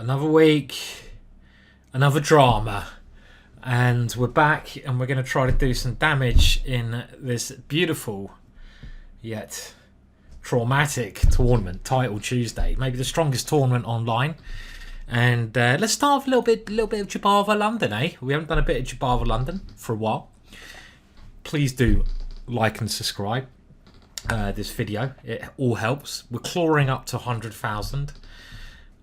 Another week, another drama, and we're back and we're going to try to do some damage in this beautiful yet traumatic tournament, Title Tuesday. Maybe the strongest tournament online. And let's start with a little bit of Jabava London, eh? We haven't done a bit of Jabava London for a while. Please do like and subscribe this video. It all helps. We're clawing up to 100,000.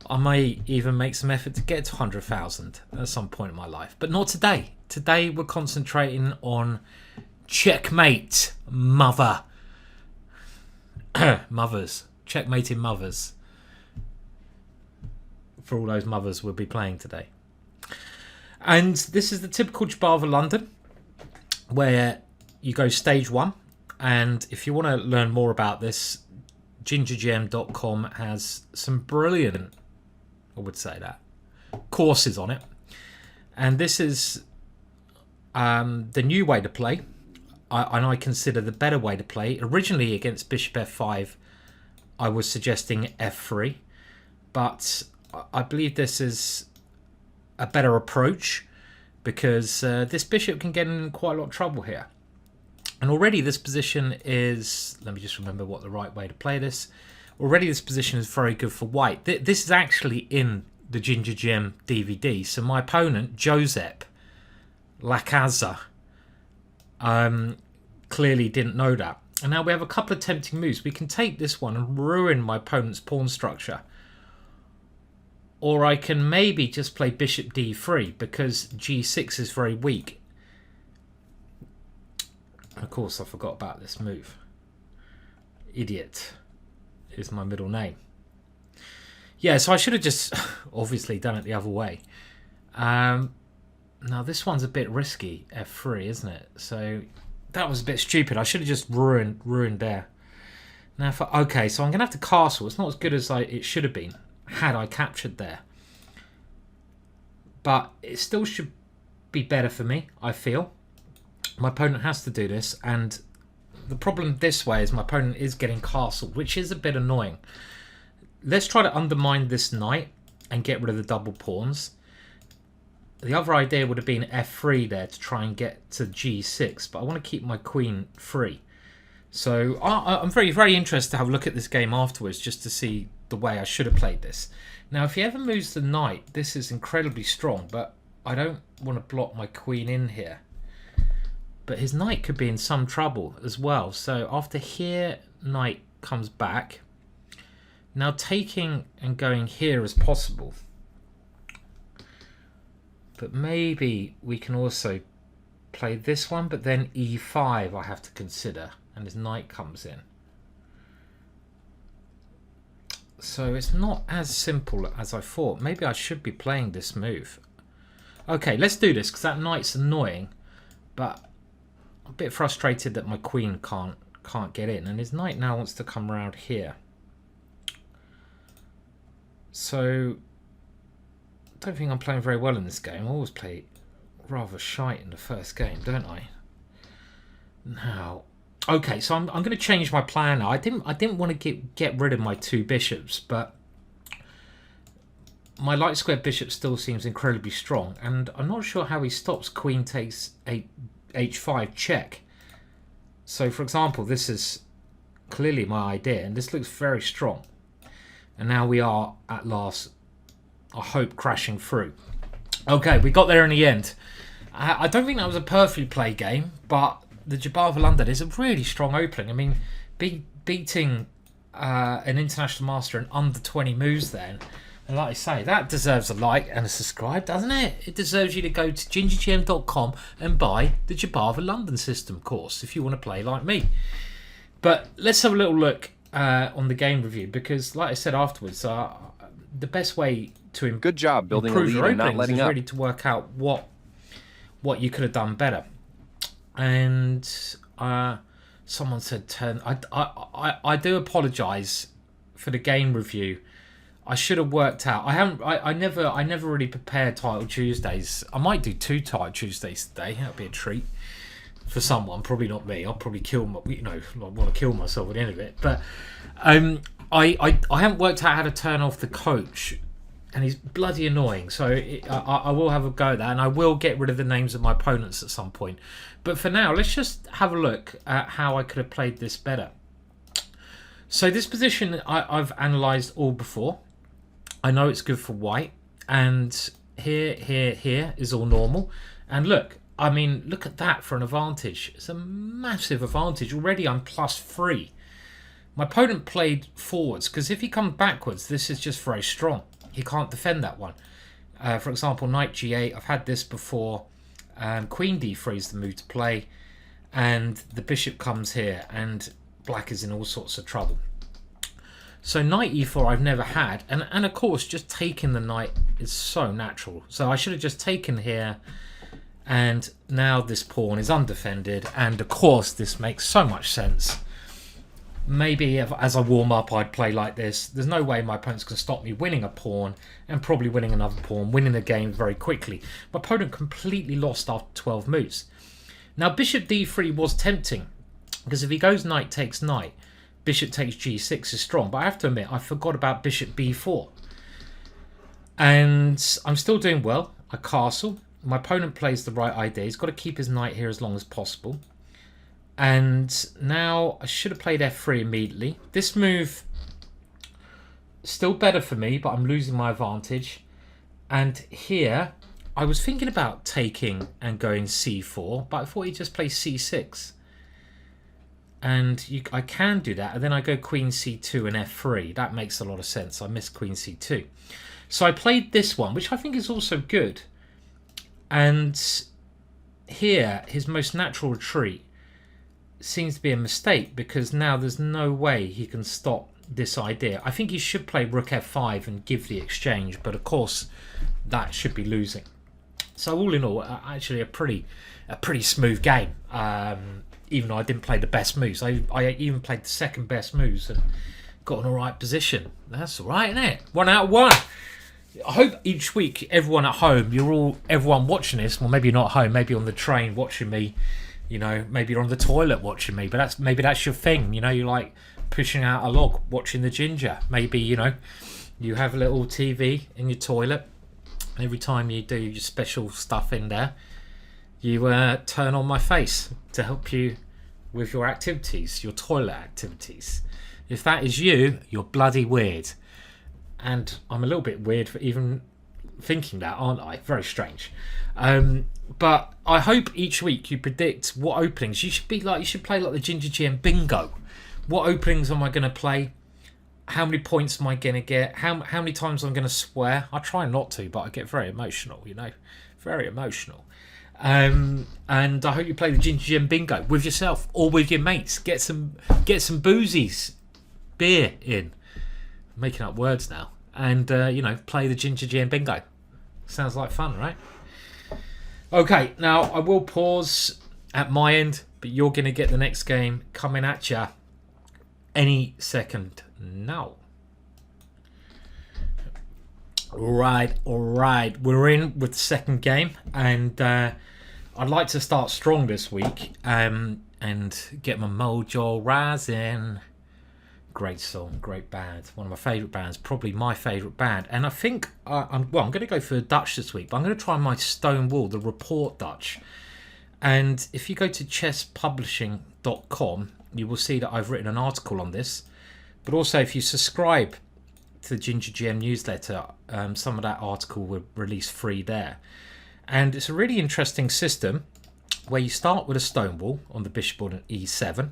I may even make some effort to get to 100,000 at some point in my life, but not today. Today we're concentrating on checkmate, mothers, checkmating mothers. For all those mothers we'll be playing today. And this is the typical Jabava London, where you go stage 1. And if you want to learn more about this, GingerGM.com has some brilliant, I would say that, courses on it. And this is the new way to play. And I consider the better way to play. Originally against Bishop F5, I was suggesting F3. But I believe this is a better approach because this bishop can get in quite a lot of trouble here. And already this position is, let me just remember what the right way to play this. Already this position is very good for white. This is actually in the GingerGM DVD. So my opponent, Josep, Lacasa, clearly didn't know that. And now we have a couple of tempting moves. We can take this one and ruin my opponent's pawn structure. Or I can maybe just play Bishop D3 because G6 is very weak. Of course, I forgot about this move. Idiot is my middle name. Yeah, so I should have just obviously done it the other way. Now this one's a bit risky, F3, isn't it? So that was a bit stupid. I should have just ruined there. Now, okay, so I'm going to have to castle. It's not as good as it should have been had I captured there. But it still should be better for me, I feel. My opponent has to do this, and the problem this way is my opponent is getting castled, which is a bit annoying. Let's try to undermine this knight and get rid of the double pawns. The other idea would have been F3 there to try and get to G6, but I want to keep my queen free. So I'm very, very interested to have a look at this game afterwards just to see the way I should have played this. Now, if he ever moves the knight, this is incredibly strong, but I don't want to block my queen in here. But his knight could be in some trouble as well. So after here, knight comes back. Now taking and going here is possible. But maybe we can also play this one, but then E5 I have to consider. And his knight comes in. So it's not as simple as I thought. Maybe I should be playing this move. Okay, let's do this because that knight's annoying. But I'm a bit frustrated that my queen can't get in. And his knight now wants to come around here. So I don't think I'm playing very well in this game. I always play rather shite in the first game, don't I? Now, okay, so I'm going to change my plan now. I didn't want to get rid of my two bishops, but my light square bishop still seems incredibly strong, and I'm not sure how he stops queen takes h5 check. So, for example, this is clearly my idea, and this looks very strong. And now we are, at last, I hope, crashing through. Okay, we got there in the end. I don't think that was a perfectly played game, but the Jabava London is a really strong opening. I mean, beating an international master in under 20 moves then, and like I say, that deserves a like and a subscribe, doesn't it? It deserves you to go to GingerGM.com and buy the Jabava London system course if you want to play like me. But let's have a little look on the game review, because like I said afterwards, the best way to good job building improve a lead your and not openings letting is up. really to work out what you could have done better. And someone said turn. I do apologise for the game review. I should have worked out. I never really prepared Title Tuesdays. I might do 2 Title Tuesdays today. That'd be a treat for someone. Probably not me. I'll probably kill my, I want to kill myself at the end of it. But I haven't worked out how to turn off the coach and he's bloody annoying. So I will have a go at that, and I will get rid of the names of my opponents at some point. But for now, let's just have a look at how I could have played this better. So this position I've analysed all before. I know it's good for white, and here is all normal. And look, I mean, look at that for an advantage. It's a massive advantage. Already I'm +3. My opponent played forwards, because if he comes backwards, this is just very strong. He can't defend that one. For example, knight g8, I've had this before. Queen d3 is the move to play, and the bishop comes here, and black is in all sorts of trouble. So knight e4 I've never had, and of course just taking the knight is so natural. So I should have just taken here, and now this pawn is undefended, and of course this makes so much sense. Maybe as I warm up I'd play like this. There's no way my opponent's going to stop me winning a pawn, and probably winning another pawn, winning the game very quickly. My opponent completely lost after 12 moves. Now bishop d3 was tempting, because if he goes knight takes knight, bishop takes g6 is strong. But I have to admit, I forgot about bishop b4. And I'm still doing well. I castle. My opponent plays the right idea. He's got to keep his knight here as long as possible. And now I should have played f3 immediately. This move still better for me, but I'm losing my advantage. And here, I was thinking about taking and going c4, but I thought he'd just play c6. And I can do that, and then I go queen c2 and f3. That makes a lot of sense. I missed queen c2. So I played this one, which I think is also good. And here, his most natural retreat seems to be a mistake, because now there's no way he can stop this idea. I think he should play rook f5 and give the exchange, but of course that should be losing. So all in all, actually a pretty smooth game. Even though I didn't play the best moves, I even played the second best moves and got an alright position. That's alright, isn't it? 1 out of 1. I hope each week everyone at home, everyone watching this, well maybe you're not at home, maybe on the train watching me, you know, maybe you're on the toilet watching me, but maybe that's your thing, you know, you like pushing out a log, watching the Ginger. Maybe, you know, you have a little TV in your toilet, and every time you do your special stuff in there, you turn on my face to help you with your activities, your toilet activities. If that is you, you're bloody weird. And I'm a little bit weird for even thinking that, aren't I? Very strange. But I hope each week you predict what openings. You should play like the GingerGM bingo. What openings am I going to play? How many points am I going to get? How many times I'm going to swear? I try not to, but I get very emotional, you know. Very emotional. And I hope you play the GingerGM bingo with yourself or with your mates. Get some boozies, beer in. I'm making up words now. And, you know, play the GingerGM bingo. Sounds like fun, right? Okay, now I will pause at my end, but you're going to get the next game coming at you any second now. All right. We're in with the second game, and I'd like to start strong this week and get my mojo rising. Great song, great band. One of my favourite bands, probably my favourite band. And I think, I'm going to go for the Dutch this week, but I'm going to try my Stonewall, the Rapport Dutch. And if you go to chesspublishing.com, you will see that I've written an article on this. But also, if you subscribe to the GingerGM newsletter, some of that article will release free there. And it's a really interesting system where you start with a Stonewall on the bishop on e7.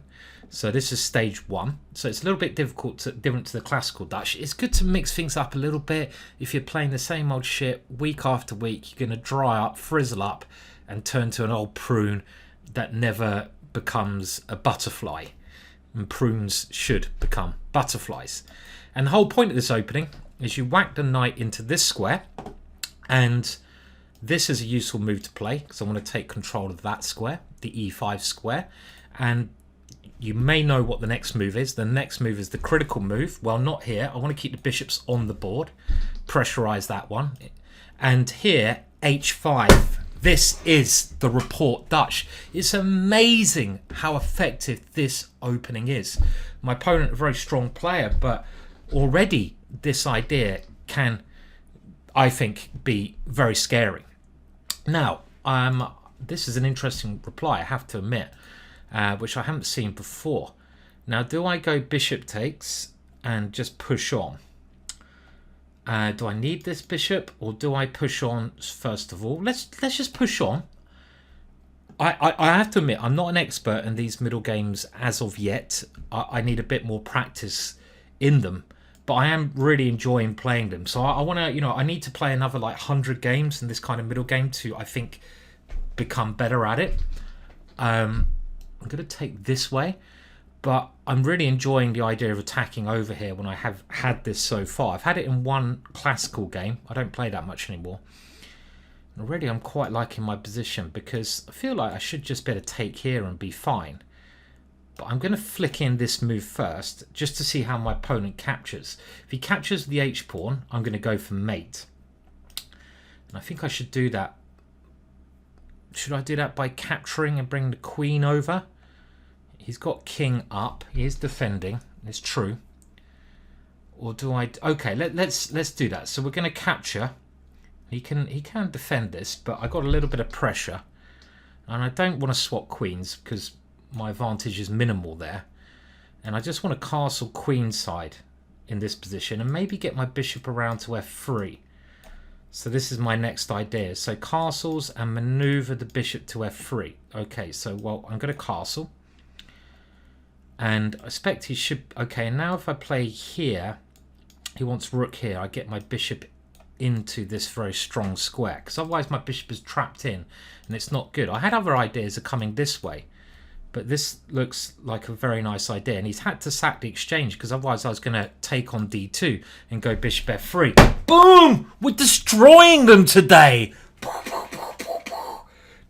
So this is stage 1. So it's a little bit different to the classical Dutch. It's good to mix things up a little bit. If you're playing the same old shit week after week, you're going to dry up, frizzle up, and turn to an old prune that never becomes a butterfly. And prunes should become butterflies. And the whole point of this opening is you whack the knight into this square, and this is a useful move to play because I want to take control of that square, the e5 square. And you may know what the next move is. The next move is the critical move. Well, not here. I want to keep the bishops on the board. Pressurize that one. And here, h5. This is the Rapport Dutch. It's amazing how effective this opening is. My opponent, a very strong player, but already this idea can I think, be very scary. Now, this is an interesting reply, I have to admit, which I haven't seen before. Now, do I go bishop takes and just push on? Do I need this bishop, or do I push on first of all? Let's just push on. I have to admit, I'm not an expert in these middle games as of yet. I need a bit more practice in them, but I am really enjoying playing them. So I want to, I need to play another like 100 games in this kind of middle game to, I think, become better at it. I'm going to take this way, but I'm really enjoying the idea of attacking over here when I have had this so far. I've had it in one classical game. I don't play that much anymore. Already I'm quite liking my position because I feel like I should just be able to take here and be fine. But I'm going to flick in this move first just to see how my opponent captures. If he captures the h-pawn, I'm going to go for mate. And I think I should do that. Should I do that by capturing and bring the queen over? He's got king up. He is defending. It's true. Or do I... Okay, let's do that. So we're going to capture. He can defend this, but I got a little bit of pressure. And I don't want to swap queens because my advantage is minimal there. And I just want to castle queenside in this position and maybe get my bishop around to f3. So this is my next idea. So castles and maneuver the bishop to f3. Okay, so well, I'm going to castle. And I expect he should... Okay, and now if I play here, he wants rook here. I get my bishop into this very strong square, because otherwise my bishop is trapped in and it's not good. I had other ideas of coming this way, but this looks like a very nice idea, and he's had to sack the exchange because otherwise I was going to take on d2 and go bishop f3. Boom! We're destroying them today!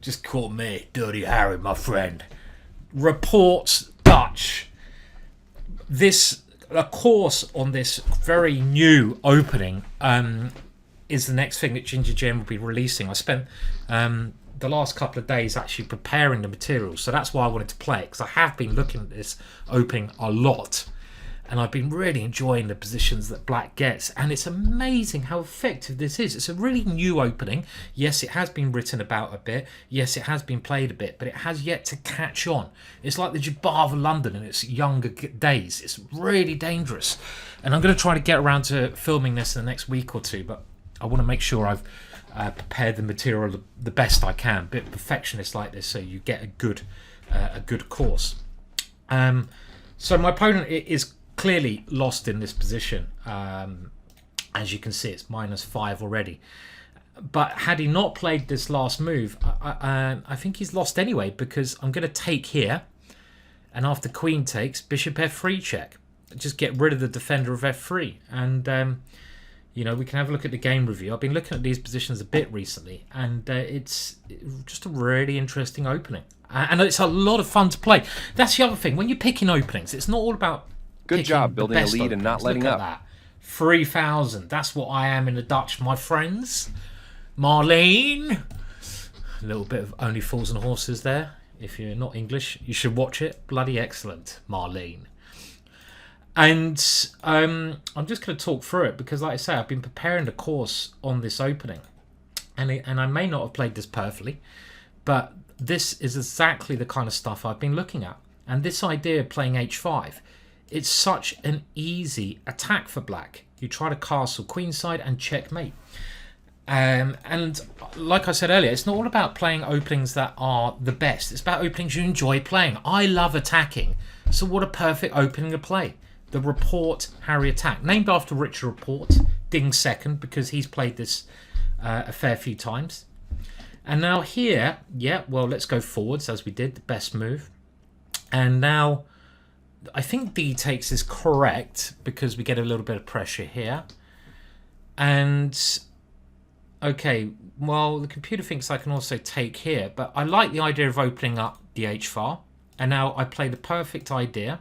Just call me Dirty Harry, my friend. Reports Dutch. This, a course on this very new opening is the next thing that GingerGM will be releasing. I spent the last couple of days actually preparing the materials, so that's why I wanted to play it, because I have been looking at this opening a lot and I've been really enjoying the positions that black gets, and it's amazing how effective this is. It's a really new opening. Yes, it has been written about a bit, yes, it has been played a bit, but it has yet to catch on. It's like the Jabbar of London in its younger days. It's really dangerous, and I'm going to try to get around to filming this in the next week or two, but I want to make sure I've prepared the material the best I can. A bit perfectionist like this, so you get a good course. So my opponent is clearly lost in this position. As you can see, it's -5 already. But had he not played this last move, I think he's lost anyway, because I'm going to take here, and after queen takes, bishop f3 check. Just get rid of the defender of f3, and we can have a look at the game review. I've been looking at these positions a bit recently, and it's just a really interesting opening. And it's a lot of fun to play. That's the other thing. When you're picking openings, it's not all about good job building a lead and not letting up. That. 3,000. That's what I am in the Dutch, my friends. Marlene. A little bit of Only Fools and Horses there. If you're not English, you should watch it. Bloody excellent, Marlene. And I'm just going to talk through it because, like I say, I've been preparing the course on this opening. And I may not have played this perfectly, but this is exactly the kind of stuff I've been looking at. And this idea of playing h5, it's such an easy attack for black. You try to castle queenside and checkmate. And like I said earlier, it's not all about playing openings that are the best. It's about openings you enjoy playing. I love attacking. So what a perfect opening to play. The Rapport Harry attack, named after Richard Rapport, Ding's second, because he's played this a fair few times. And now here, yeah, well, let's go forwards as we did, the best move. And now I think D takes is correct because we get a little bit of pressure here. And okay, well, the computer thinks I can also take here, but I like the idea of opening up the h-file. And now I play the perfect idea.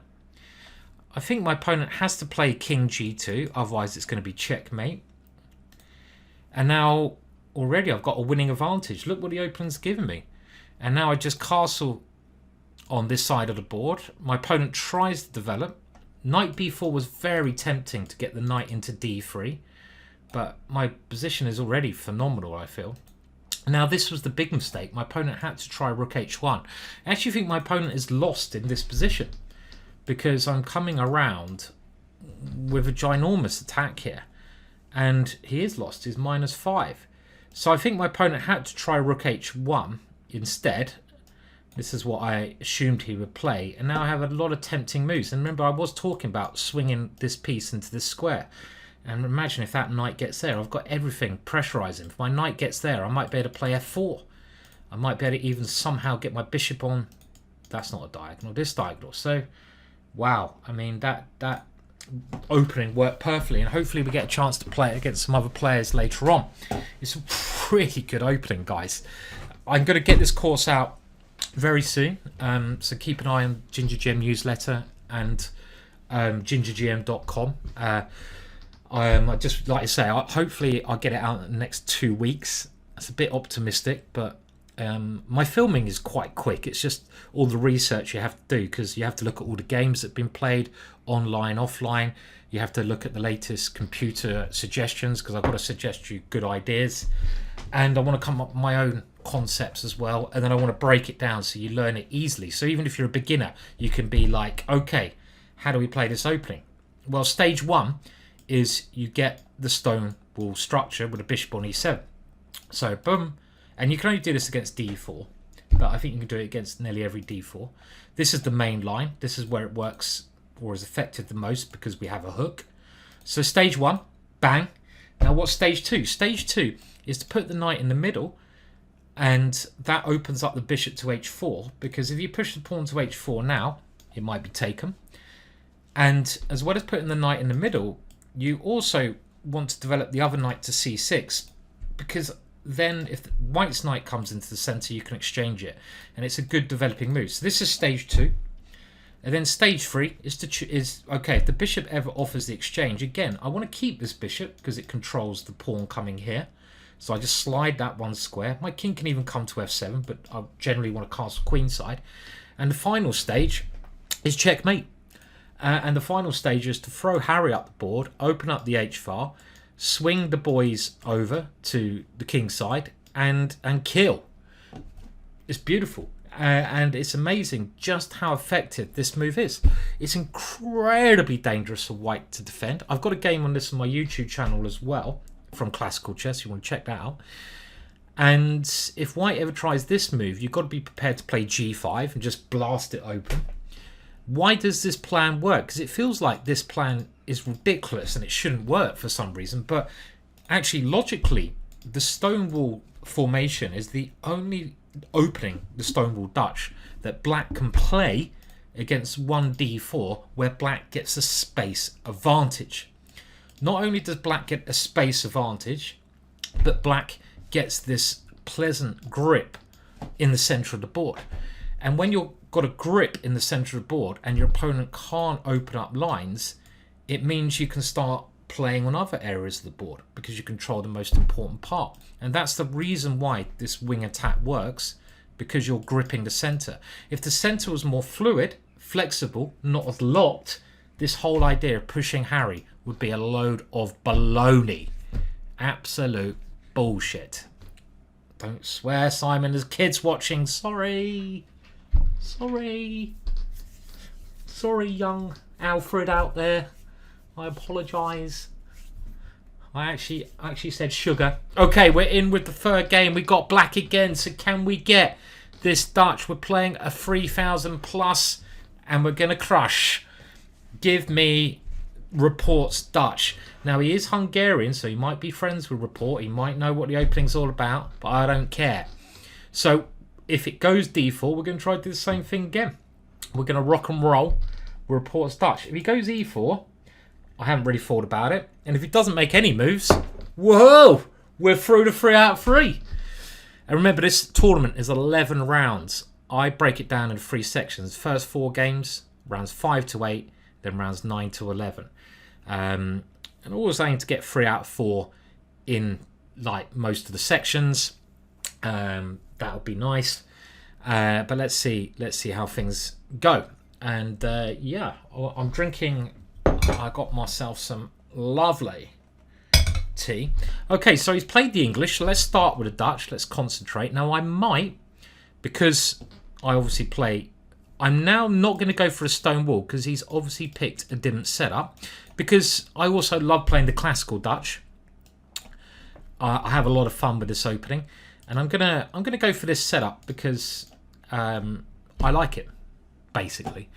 I think my opponent has to play king g2, otherwise it's going to be checkmate. And now already I've got a winning advantage. Look what the opening's given me. And now I just castle on this side of the board. My opponent tries to develop. Knight b4 was very tempting to get the knight into d3, but my position is already phenomenal, I feel. Now, this was the big mistake. My opponent had to try rook h1. I actually think my opponent is lost in this position because I'm coming around with a ginormous attack here. And he is lost. He's -5. So I think my opponent had to try rook h1 instead. This is what I assumed he would play. And now I have a lot of tempting moves. And remember, I was talking about swinging this piece into this square. And imagine if that knight gets there. I've got everything pressurizing. If my knight gets there, I might be able to play f4. I might be able to even somehow get my bishop on. That's not a diagonal. This diagonal. So, wow. I mean, that opening worked perfectly. And hopefully we get a chance to play it against some other players later on. It's a pretty good opening, guys. I'm going to get this course out very soon. So keep an eye on GingerGM newsletter and GingerGM.com. I just like to say, hopefully I'll get it out in the next 2 weeks. That's a bit optimistic, but my filming is quite quick. It's just all the research you have to do because you have to look at all the games that have been played online, offline. You have to look at the latest computer suggestions because I've got to suggest you good ideas. And I want to come up with my own concepts as well. And then I want to break it down so you learn it easily. So even if you're a beginner, you can be like, okay, how do we play this opening? Well, stage 1 is you get the stone wall structure with a bishop on e7. So boom, and you can only do this against d4, but I think you can do it against nearly every d4. This is the main line. This is where it works or is effective the most because we have a hook. So stage 1, bang. Now what's stage 2? Stage 2 is to put the knight in the middle, and that opens up the bishop to h4 because if you push the pawn to h4 now, it might be taken. And as well as putting the knight in the middle, you also want to develop the other knight to c6 because then if the white's knight comes into the center, you can exchange it, and it's a good developing move. So this is stage 2, and then stage 3 is okay. If the bishop ever offers the exchange, again, I want to keep this bishop because it controls the pawn coming here. So I just slide that one square. My king can even come to f7, but I generally want to castle queenside. And the final stage is checkmate. And the final stage is to throw Harry up the board, open up the h-file, swing the boys over to the king side, and kill. It's beautiful. And it's amazing just how effective this move is. It's incredibly dangerous for white to defend. I've got a game on this on my YouTube channel as well, from Classical Chess. You want to check that out. And if white ever tries this move, you've got to be prepared to play g5 and just blast it open. Why does this plan work? Because it feels like this plan is ridiculous and it shouldn't work for some reason. But actually, logically, the Stonewall formation is the only opening, the Stonewall Dutch, that black can play against 1d4 where black gets a space advantage. Not only does black get a space advantage, but black gets this pleasant grip in the center of the board. And when you've got a grip in the center of the board and your opponent can't open up lines, it means you can start playing on other areas of the board because you control the most important part. And that's the reason why this wing attack works, because you're gripping the center. If the center was more fluid, flexible, not as locked, this whole idea of pushing Harry would be a load of baloney. Absolute bullshit. Don't swear, Simon. There's kids watching. Sorry. Sorry, young Alfred out there. I apologise. I actually said sugar. Okay, we're in with the third game. We got black again. So can we get this Dutch? We're playing a 3,000 plus, and we're gonna crush. Give me Rapport's Dutch. Now he is Hungarian, so he might be friends with Rapport. He might know what the opening's all about, but I don't care. So if it goes d4, we're going to try to do the same thing again. We're going to rock and roll with Rapport's Dutch. If he goes e4, I haven't really thought about it. And if he doesn't make any moves, whoa, we're through to 3 out of 3. And remember, this tournament is 11 rounds. I break it down in 3 sections. First 4 games, rounds 5 to 8, then rounds 9 to 11. And always aim to get 3 out of 4 in like most of the sections. That would be nice, but let's see how things go. And yeah, I'm drinking. I got myself some lovely T. Okay, so he's played the English. Let's start with the Dutch. Let's concentrate. Now, I might, because I obviously play... I'm now not going to go for a stone wall because he's obviously picked a different setup. Because I also love playing the classical Dutch. I have a lot of fun with this opening, and I'm gonna go for this setup because I like it, basically.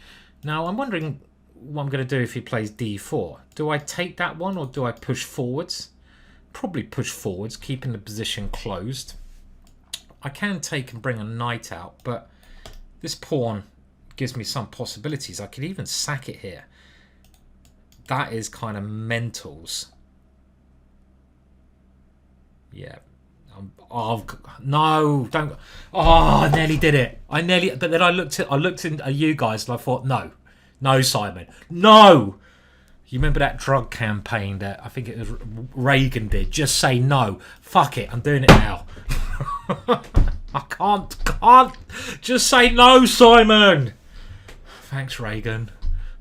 Now I'm wondering what I'm going to do if he plays D4. Do I take that one or do I push forwards? Probably push forwards, keeping the position closed. I can take and bring a knight out, but this pawn gives me some possibilities. I could even sack it here. That is kind of mentals. Yeah. Oh no! Don't. Oh, I nearly did it. But then I looked at you guys and I thought, no, Simon, no. You remember that drug campaign that I think it was Reagan did? Just say no. Fuck it. I'm doing it now. I can't. Just say no, Simon. Thanks, Reagan.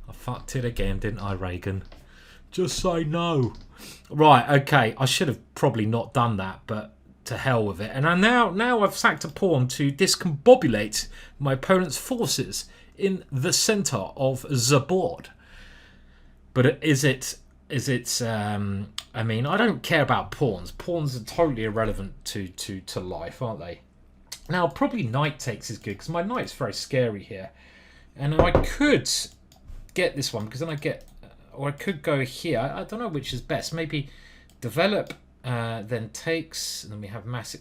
I fucked it again, didn't I, Reagan? Just say no. Right, okay. I should have probably not done that, but to hell with it. And now I've sacked a pawn to discombobulate my opponent's forces in the centre of the board. But is it? I mean, I don't care about pawns. Pawns are totally irrelevant to life, aren't they? Now, probably knight takes is good because my knight's very scary here, and I could get this one because then I get, or I could go here. I don't know which is best. Maybe develop, then takes, and then we have mass.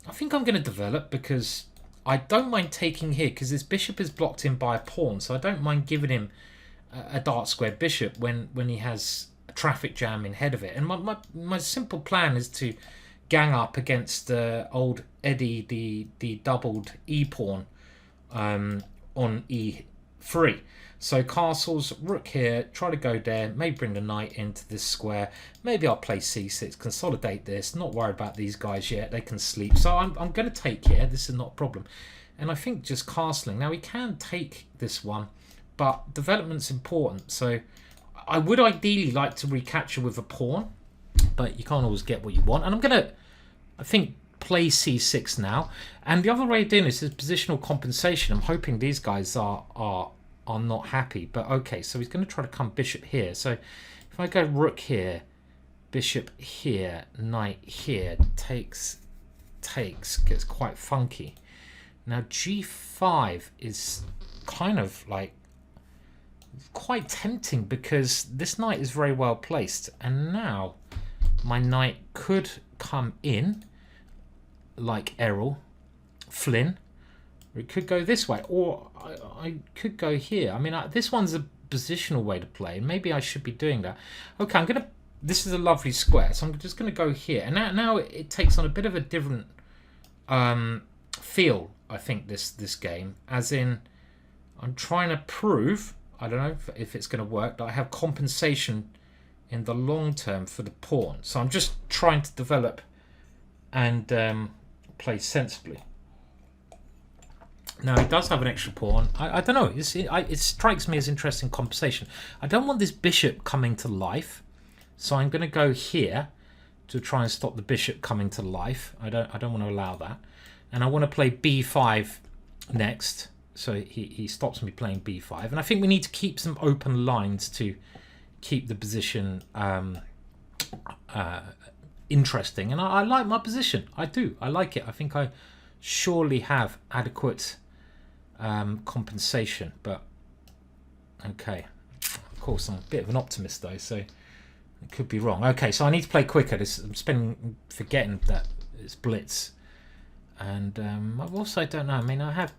I think I'm going to develop because I don't mind taking here because this bishop is blocked in by a pawn, so I don't mind giving him a dark square bishop when he has a traffic jam in head of it. And my simple plan is to gang up against old Eddie, the doubled e pawn on e3. So castles, rook here, try to go there, maybe bring the knight into this square. Maybe I'll play c6, consolidate this, not worried about these guys yet, they can sleep. So I'm going to take here, this is not a problem. And I think just castling. Now we can take this one, but development's important. So I would ideally like to recapture with a pawn, but you can't always get what you want. And I'm going to, I think, play c6 now. And the other way of doing this is positional compensation. I'm hoping these guys are not happy, but okay. So he's going to try to come bishop here. So if I go rook here, bishop here, knight here, takes, gets quite funky. Now g5 is kind of like quite tempting because this knight is very well placed, and now my knight could come in like Errol, Flynn, or it could go this way, or I could go here. I mean, this one's a positional way to play. Maybe I should be doing that. Okay, this is a lovely square, so I'm just gonna go here. And now it takes on a bit of a different feel, I think, this game. As in, I'm trying to prove, I don't know if it's gonna work, that I have compensation in the long term for the pawn. So I'm just trying to develop and play sensibly. Now, he does have an extra pawn. I don't know. It strikes me as interesting compensation. I don't want this bishop coming to life, so I'm going to go here to try and stop the bishop coming to life. I don't want to allow that. And I want to play b5 next, so he stops me playing b5. And I think we need to keep some open lines to keep the position interesting. And I like my position. I do. I like it. I think I surely have adequate compensation, but okay. Of course, I'm a bit of an optimist though, so it could be wrong. Okay, so I need to play quicker. I'm forgetting that it's blitz, and I've also don't know. I mean, I have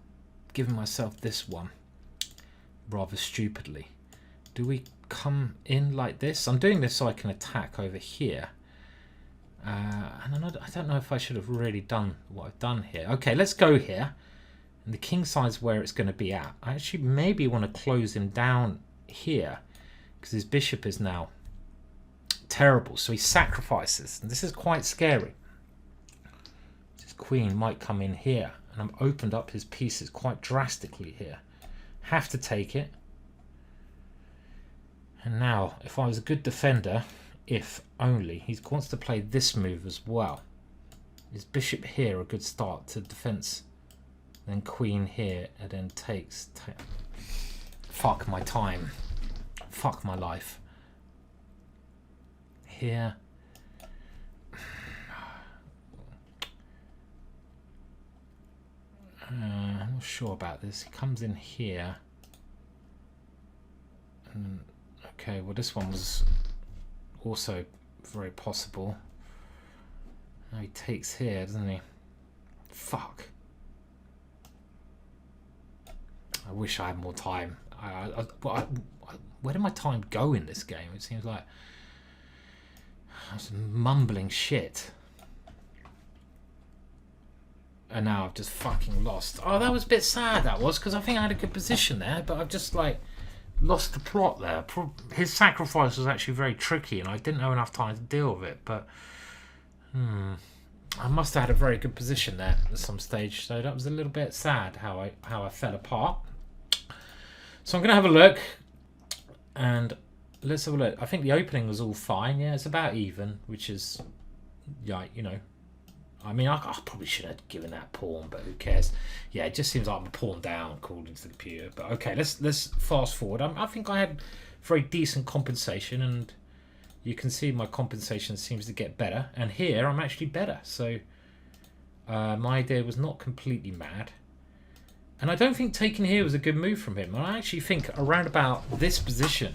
given myself this one rather stupidly. Do we come in like this? I'm doing this so I can attack over here. And I don't know if I should have really done what I've done here. Okay, let's go here. And the king side's where it's going to be at. I actually maybe want to close him down here because his bishop is now terrible. So he sacrifices. And this is quite scary. His queen might come in here. And I've opened up his pieces quite drastically here. Have to take it. And now, if I was a good defender, if only. He wants to play this move as well. Is bishop here a good start to defense? Then queen here, and then takes. Fuck my time. Fuck my life. Here. I'm not sure about this. He comes in here. And, okay, well this one was also very possible. Now he takes here, doesn't he? Fuck. I wish I had more time. Where did my time go in this game? It seems like I was mumbling shit. And now I've just fucking lost. Oh, that was a bit sad, that was, because I think I had a good position there, but I've just, like, lost the plot there. His sacrifice was actually very tricky, and I didn't have enough time to deal with it, but... I must have had a very good position there at some stage, so that was a little bit sad how I fell apart. So I'm going to have a look, and let's have a look. I think the opening was all fine. Yeah, it's about even, which is, yeah, you know... I mean, I probably should have given that pawn, but who cares? Yeah, it just seems like I'm a pawn down according to the computer. But okay, let's fast forward. I think I had very decent compensation, and you can see my compensation seems to get better. And here, I'm actually better. So my idea was not completely mad. And I don't think taking here was a good move from him. And I actually think around about this position,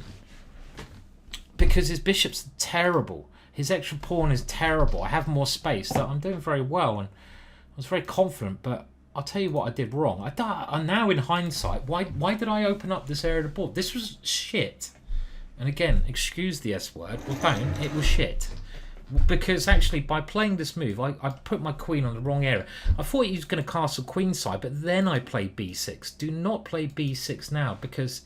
because his bishop's terrible. His extra pawn is terrible. I have more space, so I'm doing very well, and I was very confident. But I'll tell you what I did wrong. Now in hindsight, why did I open up this area of the board? This was shit. And again, excuse the S word. Well, don't. It was shit. Because actually, by playing this move, I put my queen on the wrong area. I thought he was going to castle queenside, but then I played b6. Do not play b6 now, because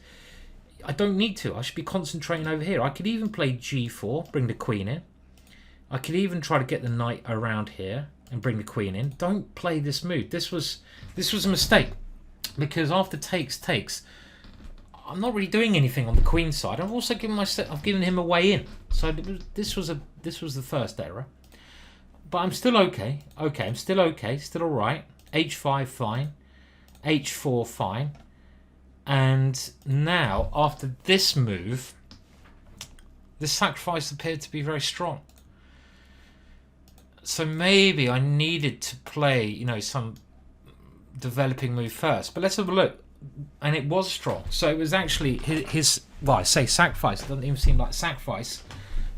I don't need to. I should be concentrating over here. I could even play g4, bring the queen in. I could even try to get the knight around here and bring the queen in. Don't play this move. This was a mistake, because after takes, I'm not really doing anything on the queen side. I've given him a way in. So this was the first error. But I'm still okay. Okay, I'm still okay. Still all right. h5 fine. h4 fine. And now after this move, this sacrifice appeared to be very strong. So maybe I needed to play, you know, some developing move first. But let's have a look. And it was strong. So it was actually his well, I say sacrifice. It doesn't even seem like sacrifice.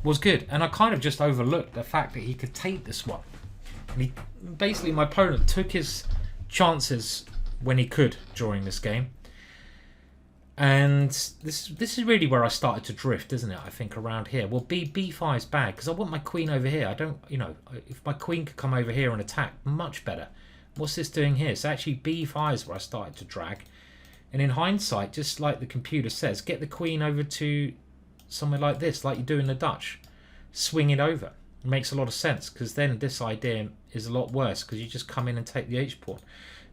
Was good. And I kind of just overlooked the fact that he could take this one. And basically my opponent took his chances when he could during this game. And this is really where I started to drift, isn't it? I think around here. Well, b5 is bad because I want my queen over here. I don't, you know, if my queen could come over here and attack, much better. What's this doing here? So actually b5 is where I started to drag. And in hindsight, just like the computer says, get the queen over to somewhere like this, like you do in the Dutch. Swing it over. It makes a lot of sense, because then this idea is a lot worse, because you just come in and take the h-pawn.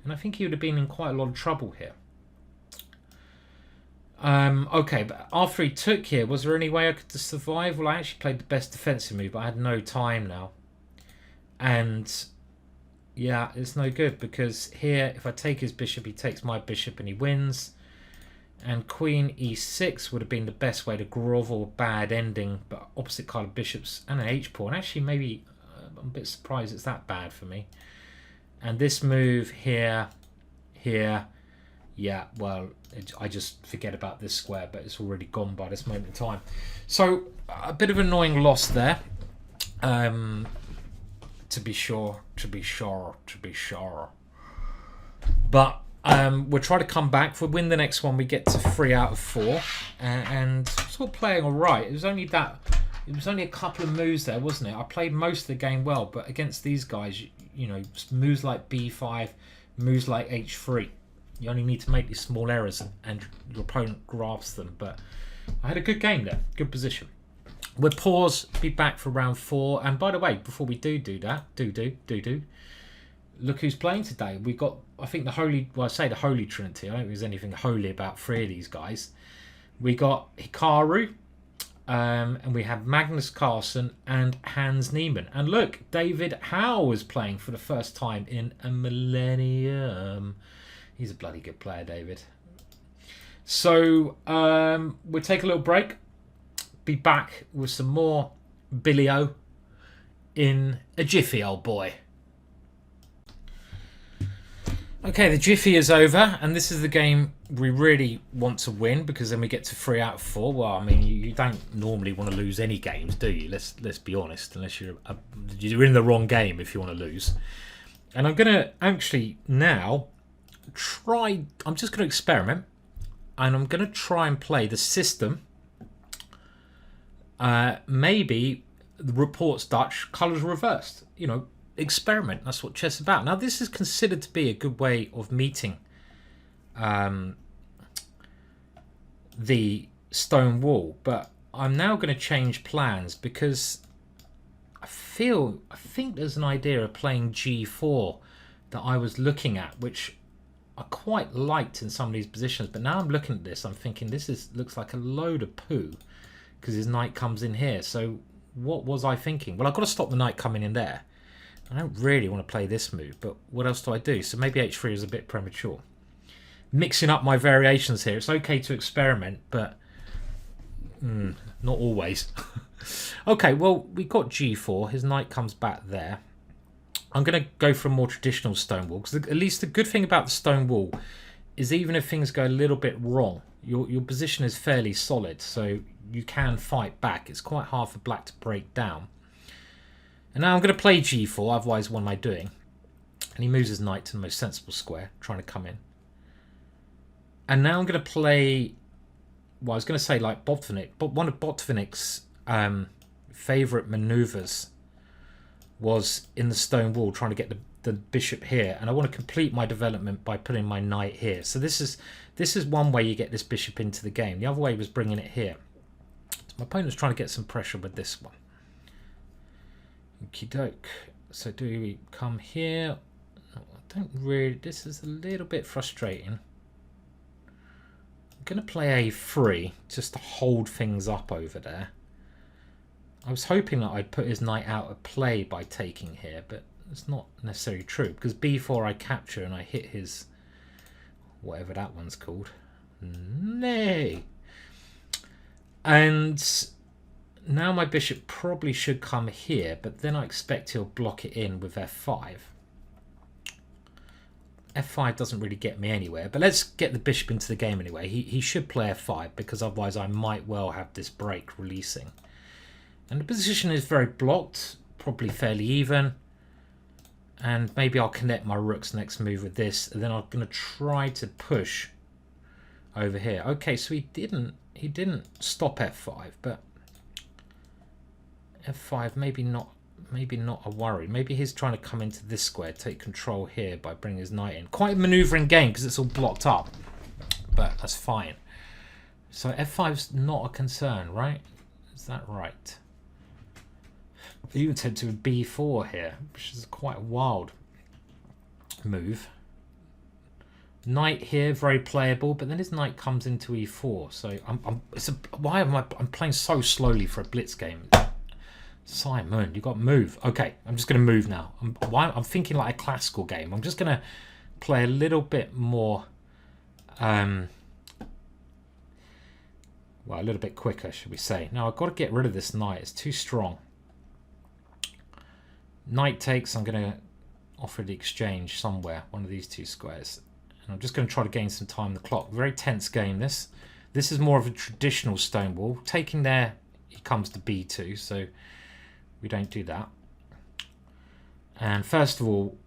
And I think he would have been in quite a lot of trouble here. Okay, but after he took here, was there any way I could survive? Well, I actually played the best defensive move, but I had no time now. And yeah, it's no good, because here, if I take his bishop, he takes my bishop and he wins. And queen e6 would have been the best way to grovel bad ending, but opposite colored bishops and an h-pawn. Actually, maybe I'm a bit surprised it's that bad for me. And this move here, yeah, well, I just forget about this square, but it's already gone by this moment in time. So, a bit of an annoying loss there. To be sure. But we'll try to come back. If we win the next one, we get to 3 out of 4. And sort of playing all right. It was only a couple of moves there, wasn't it? I played most of the game well, but against these guys, you know, moves like b5, moves like h3. You only need to make these small errors and your opponent grasps them. But I had a good game there. Good position. We'll pause, be back for round 4. And by the way, before we do that, look who's playing today. We've got, I think, the Holy Trinity. I don't think there's anything holy about 3 of these guys. We got Hikaru, And we have Magnus Carlsen and Hans Niemann. And look, David Howe is playing for the first time in a millennium. He's a bloody good player, David. So we'll take a little break. Be back with some more Billy O in a jiffy, old boy. Okay, the jiffy is over, and this is the game we really want to win, because then we get to 3 out of 4. Well, I mean, you don't normally want to lose any games, do you? Let's be honest, unless you're in the wrong game if you want to lose. And I'm going to actually now try. I'm just going to experiment, and I'm going to try and play the system. Maybe the Rapport's Dutch, colours reversed. You know. Experiment. That's what chess is about. Now, this is considered to be a good way of meeting the stone wall, but I'm now going to change plans because I think there's an idea of playing g4 that I was looking at, which I quite liked in some of these positions. But now I'm looking at this, I'm thinking looks like a load of poo because his knight comes in here. So what was I thinking? Well, I've got to stop the knight coming in there. I don't really want to play this move, but what else do I do? So maybe h3 is a bit premature. Mixing up my variations here. It's okay to experiment, but not always. Okay, well, we got g4. His knight comes back there. I'm going to go for a more traditional stone wall, because at least the good thing about the stone wall is even if things go a little bit wrong, your position is fairly solid, so you can fight back. It's quite hard for black to break down. And now I'm going to play g4, otherwise what am I doing? And he moves his knight to the most sensible square, trying to come in. And now I'm going to play, well, I was going to say like Botvinnik, but one of Botvinnik's favourite manoeuvres was in the stone wall, trying to get the bishop here. And I want to complete my development by putting my knight here. So this is one way you get this bishop into the game. The other way was bringing it here. So my opponent was trying to get some pressure with this one. Okie doke. So do we come here? I don't really. This is a little bit frustrating. I'm going to play a3 just to hold things up over there. I was hoping that I'd put his knight out of play by taking here, but it's not necessarily true, because b4 I capture and I hit his whatever that one's called. Nay. And now my bishop probably should come here, but then I expect he'll block it in with f5. f5 doesn't really get me anywhere, but let's get the bishop into the game anyway. He should play f5, because otherwise I might well have this break releasing. And the position is very blocked, probably fairly even. And maybe I'll connect my rook's next move with this, and then I'm going to try to push over here. Okay, so he didn't stop f5, but f5 maybe not a worry. Maybe he's trying to come into this square, take control here by bringing his knight in. Quite a manoeuvring game because it's all blocked up, but that's fine. So f5's not a concern, right? Is that right? They even tend to b4 here, which is quite a wild move. Knight here, very playable, but then his knight comes into e4. So I'm playing so slowly for a blitz game. Simon, you got to move. Okay, I'm just going to move now. I'm thinking like a classical game. I'm just going to play a little bit more, well, a little bit quicker, should we say. Now, I've got to get rid of this knight. It's too strong. Knight takes. I'm going to offer the exchange somewhere, one of these two squares. And I'm just going to try to gain some time on the clock. Very tense game, this. This is more of a traditional stone wall. Taking there, he comes to b2, so we don't do that. And first of all,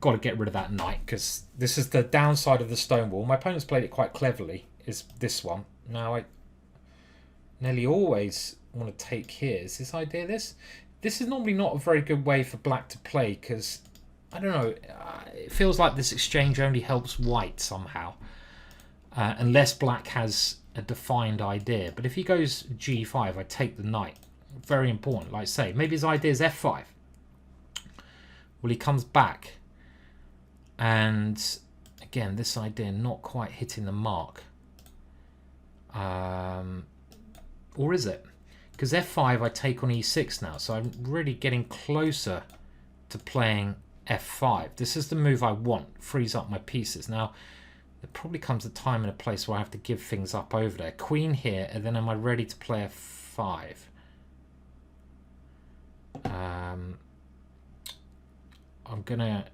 got to get rid of that knight, because this is the downside of the stone wall. My opponent's played it quite cleverly, is this one. Now, I nearly always want to take here. Is this idea this? This is normally not a very good way for black to play, because, I don't know, it feels like this exchange only helps white somehow. Unless black has a defined idea. But if he goes g5, I take the knight. Very important, like I say. Maybe his idea is f5. Well, he comes back. And, again, this idea not quite hitting the mark. I Or is it? Because f5 I take on e6 now, so I'm really getting closer to playing f5. This is the move I want, frees up my pieces. Now, there probably comes a time and a place where I have to give things up over there. Queen here, and then am I ready to play f5? I'm gonna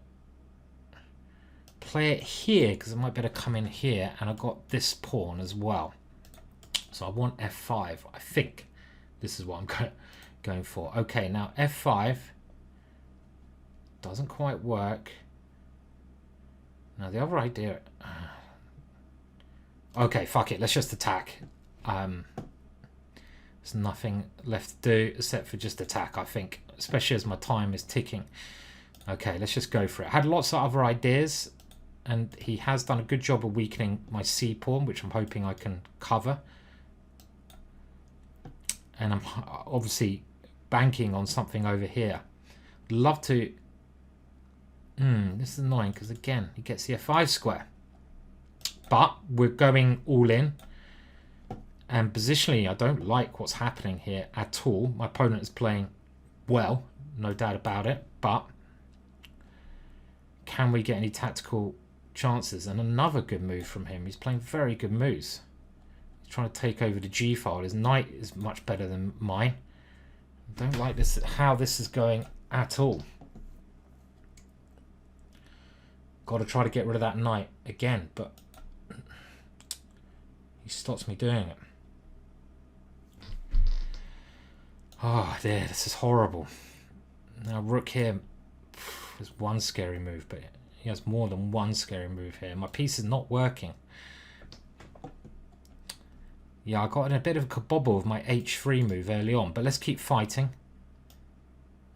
play it here because I might better come in here, and I've got this pawn as well. So I want f5. I think this is what I'm going for. Okay, now f5 doesn't quite work. Now the other idea... okay, fuck it. Let's just attack. There's nothing left to do except for just attack, I think. Especially as my time is ticking. Okay, let's just go for it. I had lots of other ideas. And he has done a good job of weakening my c pawn, which I'm hoping I can cover. And I'm obviously banking on something over here. Love to... this is annoying because, again, he gets the f5 square. But we're going all in. And positionally, I don't like what's happening here at all. My opponent is playing well, no doubt about it. But can we get any tactical chances? And another good move from him. He's playing very good moves. He's trying to take over the g file. His knight is much better than mine. I don't like this, how this is going at all. Got to try to get rid of that knight again, but he stops me doing it. Oh dear, this is horrible. Now rook here is one scary move, but he has more than one scary move here. My piece is not working. Yeah, I got in a bit of a kabobble with my h3 move early on, but let's keep fighting.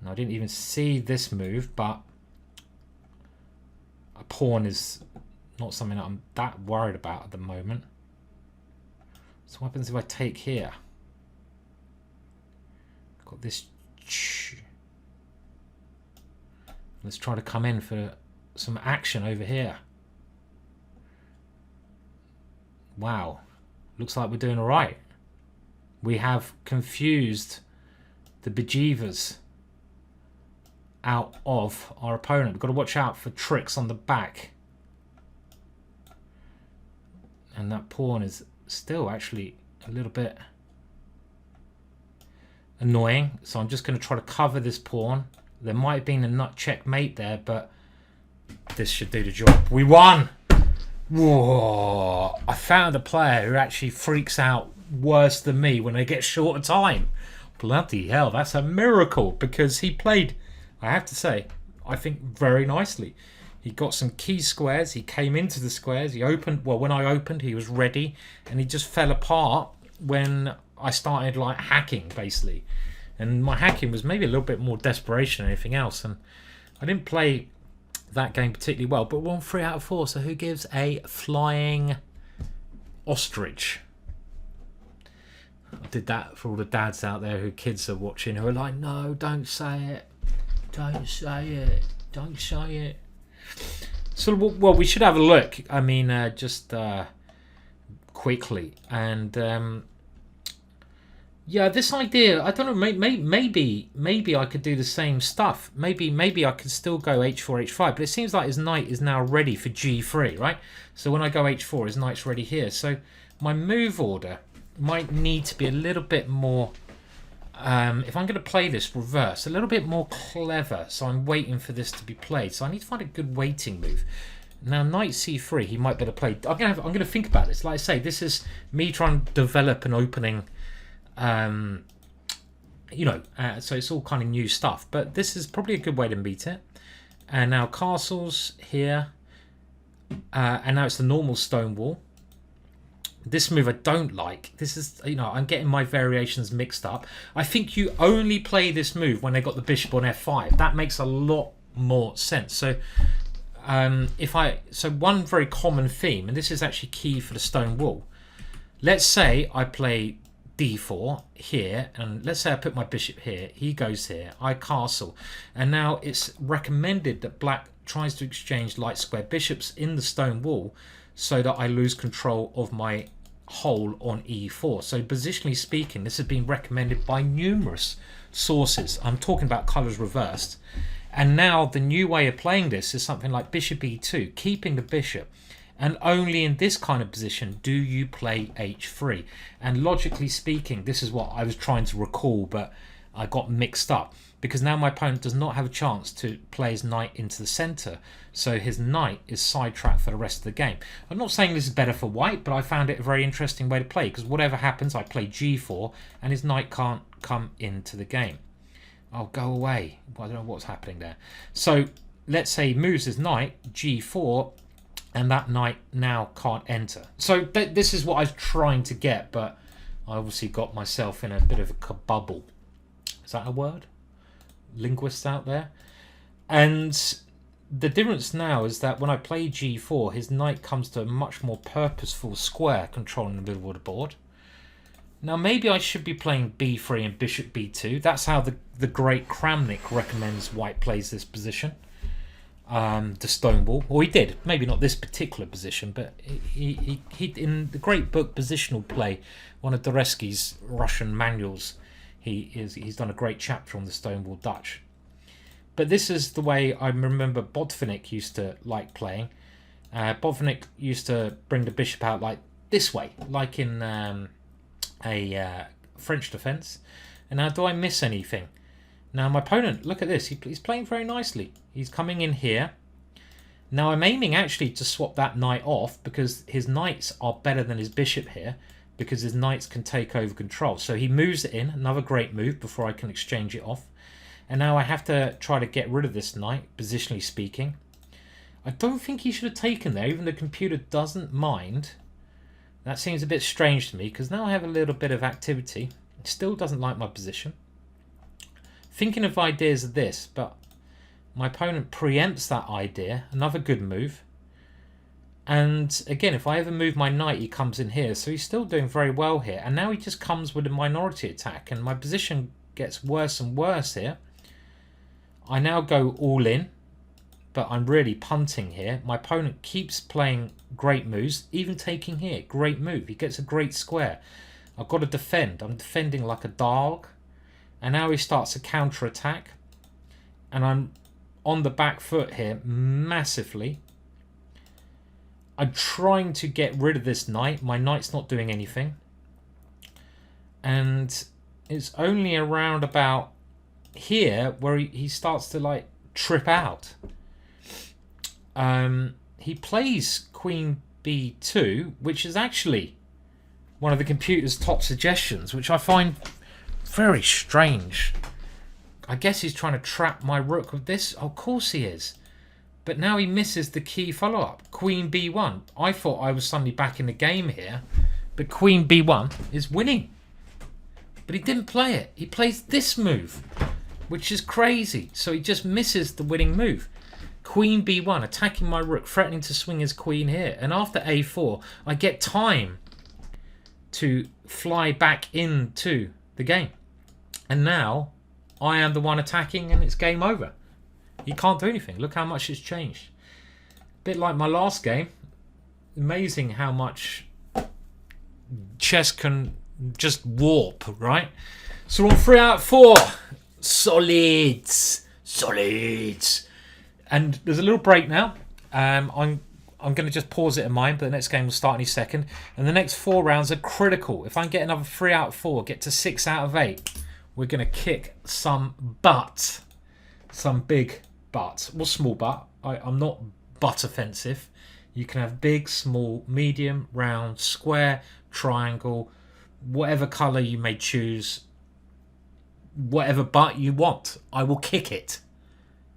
And I didn't even see this move, but a pawn is not something that I'm that worried about at the moment. So what happens if I take here? Got this. Let's try to come in for some action over here. Wow. Looks like we're doing all right. We have confused the bejeevers out of our opponent. We've got to watch out for tricks on the back. And that pawn is still actually a little bit annoying. So I'm just going to try to cover this pawn. There might have been a nut checkmate there, but this should do the job. We won! Whoa! I found a player who actually freaks out worse than me when they get short of time. Bloody hell, that's a miracle, because he played, I have to say, I think very nicely. He got some key squares, he came into the squares, he opened, well, when I opened, he was ready, and he just fell apart when I started like hacking, basically. And my hacking was maybe a little bit more desperation than anything else, and I didn't play that game particularly well, but we're on 3 out of 4, so who gives a flying ostrich? I did that for all the dads out there who kids are watching who are like, no, don't say it, don't say it, don't say it. So, well, we should have a look, I mean, just quickly, and yeah, this idea, I don't know, maybe I could do the same stuff. Maybe I could still go h4, h5, but it seems like his knight is now ready for g3, right? So when I go h4, his knight's ready here. So my move order might need to be a little bit more, if I'm going to play this reverse, a little bit more clever. So I'm waiting for this to be played. So I need to find a good waiting move. Now, knight c3, he might better play. I'm going to think about this. Like I say, this is me trying to develop an opening. You know, so it's all kind of new stuff, but this is probably a good way to meet it. And now castles here, and now it's the normal stone wall. This move I don't like. This is, you know, I'm getting my variations mixed up. I think you only play this move when they got the bishop on f5. That makes a lot more sense. So so one very common theme, and this is actually key for the stone wall. Let's say I play d4 here, and let's say I put my bishop here, he goes here, I castle, and now it's recommended that black tries to exchange light square bishops in the stone wall so that I lose control of my whole on e4. So positionally speaking, this has been recommended by numerous sources. I'm talking about colours reversed. And now the new way of playing this is something like bishop e2, keeping the bishop. And only in this kind of position do you play h3. And logically speaking, this is what I was trying to recall, but I got mixed up. Because now my opponent does not have a chance to play his knight into the centre. So his knight is sidetracked for the rest of the game. I'm not saying this is better for white, but I found it a very interesting way to play. Because whatever happens, I play g4 and his knight can't come into the game. Oh, go away. I don't know what's happening there. So let's say he moves his knight, g4, and that knight now can't enter. So this is what I was trying to get, but I obviously got myself in a bit of a kabubble. Is that a word? Linguists out there. And the difference now is that when I play g4, his knight comes to a much more purposeful square controlling the middle of the board. Now maybe I should be playing b3 and bishop b2. That's how the great Kramnik recommends white plays this position. The Stonewall, or he did, maybe not this particular position, but he in the great book Positional Play, one of Doreski's Russian manuals, he's done a great chapter on the Stonewall Dutch. But this is the way I remember Botvinnik used to like playing. Botvinnik used to bring the bishop out like this way, like in a French defence. And now, do I miss anything? Now my opponent, look at this, he's playing very nicely. He's coming in here. Now I'm aiming actually to swap that knight off because his knights are better than his bishop here, because his knights can take over control. So he moves it in, another great move before I can exchange it off. And now I have to try to get rid of this knight, positionally speaking. I don't think he should have taken there, even the computer doesn't mind. That seems a bit strange to me because now I have a little bit of activity. It still doesn't like my position. Thinking of ideas of this, but my opponent preempts that idea. Another good move. And again, if I ever move my knight, he comes in here. So he's still doing very well here. And now he just comes with a minority attack. And my position gets worse and worse here. I now go all in. But I'm really punting here. My opponent keeps playing great moves. Even taking here. Great move. He gets a great square. I've got to defend. I'm defending like a dog. And now he starts a counter-attack. And I'm on the back foot here massively. I'm trying to get rid of this knight. My knight's not doing anything. And it's only around about here where he starts to like trip out. He plays Queen B2, which is actually one of the computer's top suggestions, which I find very strange. I guess he's trying to trap my rook with this. Of course he is. But now he misses the key follow-up. Queen B1. I thought I was suddenly back in the game here. But Queen B1 is winning. But he didn't play it. He plays this move, which is crazy. So he just misses the winning move. Queen B1, attacking my rook, threatening to swing his queen here. And after A4, I get time to fly back into the game. And now I am the one attacking and it's game over. He can't do anything. Look how much it's changed. A bit like my last game. Amazing how much chess can just warp, right? So we're on 3 out of 4. Solids. And there's a little break now. I'm going to just pause it in mind, but the next game will start any second. And the next 4 rounds are critical. If I can get another 3 out of 4, get to 6 out of 8, we're going to kick some butt. Some big butt. Well, small butt. I'm not butt offensive. You can have big, small, medium, round, square, triangle, whatever colour you may choose. Whatever butt you want. I will kick it.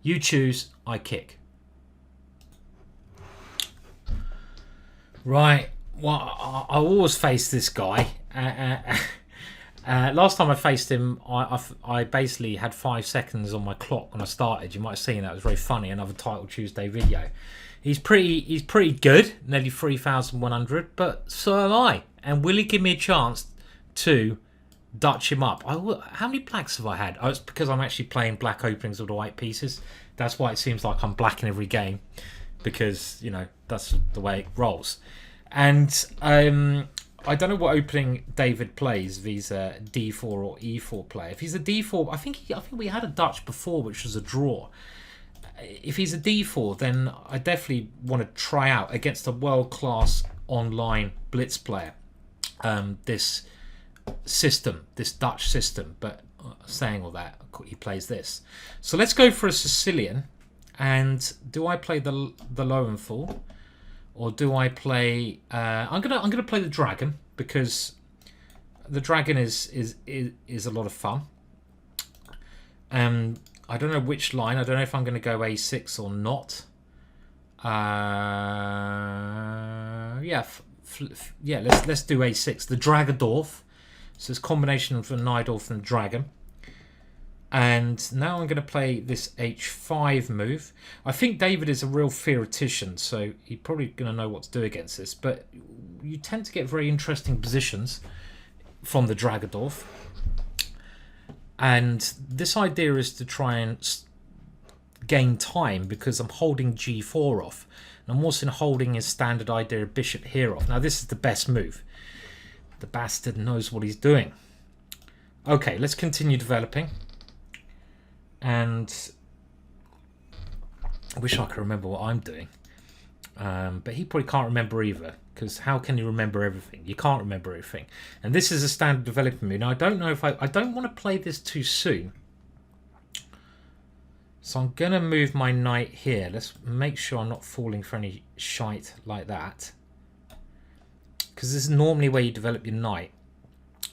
You choose, I kick. Right. Well, I always face this guy. Last time I faced him, I basically had 5 seconds on my clock when I started. You might have seen that. It was very funny. Another Title Tuesday video. He's pretty good, nearly 3,100, but so am I. And will he give me a chance to Dutch him up? How many blacks have I had? Oh, it's because I'm actually playing black openings of the white pieces. That's why it seems like I'm black in every game, because, you know, that's the way it rolls. And I don't know what opening David plays. If he's a D4 or E4 player. If he's a D4, I think we had a Dutch before, which was a draw. If he's a D4, then I definitely want to try out against a world-class online blitz player. This system, this Dutch system. But saying all that, he plays this. So let's go for a Sicilian. And do I play the Lowenthal, or do I play? I'm gonna play the Dragon, because the Dragon is a lot of fun. I don't know which line. I don't know if I'm going to go A6 or not. Let's do A6. The Dragadorf. So it's a combination of the Najdorf and the Dragon. And now I'm going to play this H5 move. I think David is a real theoretician, so he's probably going to know what to do against this. But you tend to get very interesting positions from the Dragadorf. And this idea is to try and gain time, because I'm holding G4 off. And I'm also holding his standard idea of Bishop here off. Now this is the best move. The bastard knows what he's doing. Okay, let's continue developing. And I wish I could remember what I'm doing. But he probably can't remember either, because how can you remember everything? You can't remember everything. And this is a standard development move. Now I don't know if I don't want to play this too soon. So I'm going to move my knight here. Let's make sure I'm not falling for any shite like that. Because this is normally where you develop your knight.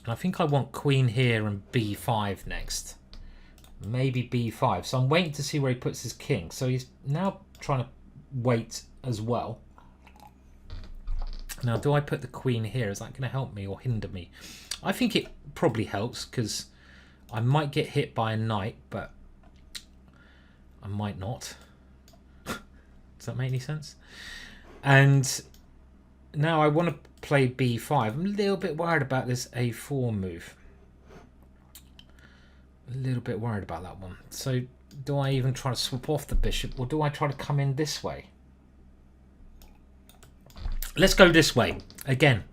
And I think I want queen here and b5 next. Maybe b5. So I'm waiting to see where he puts his king. So he's now trying to wait as well. Now, do I put the queen here? Is that going to help me or hinder me? I think it probably helps, because I might get hit by a knight, but I might not. Does that make any sense? And now I want to play b5. I'm a little bit worried about this a4 move. A little bit worried about that one. So do I even try to swap off the bishop, or do I try to come in this way? Let's go this way. Again,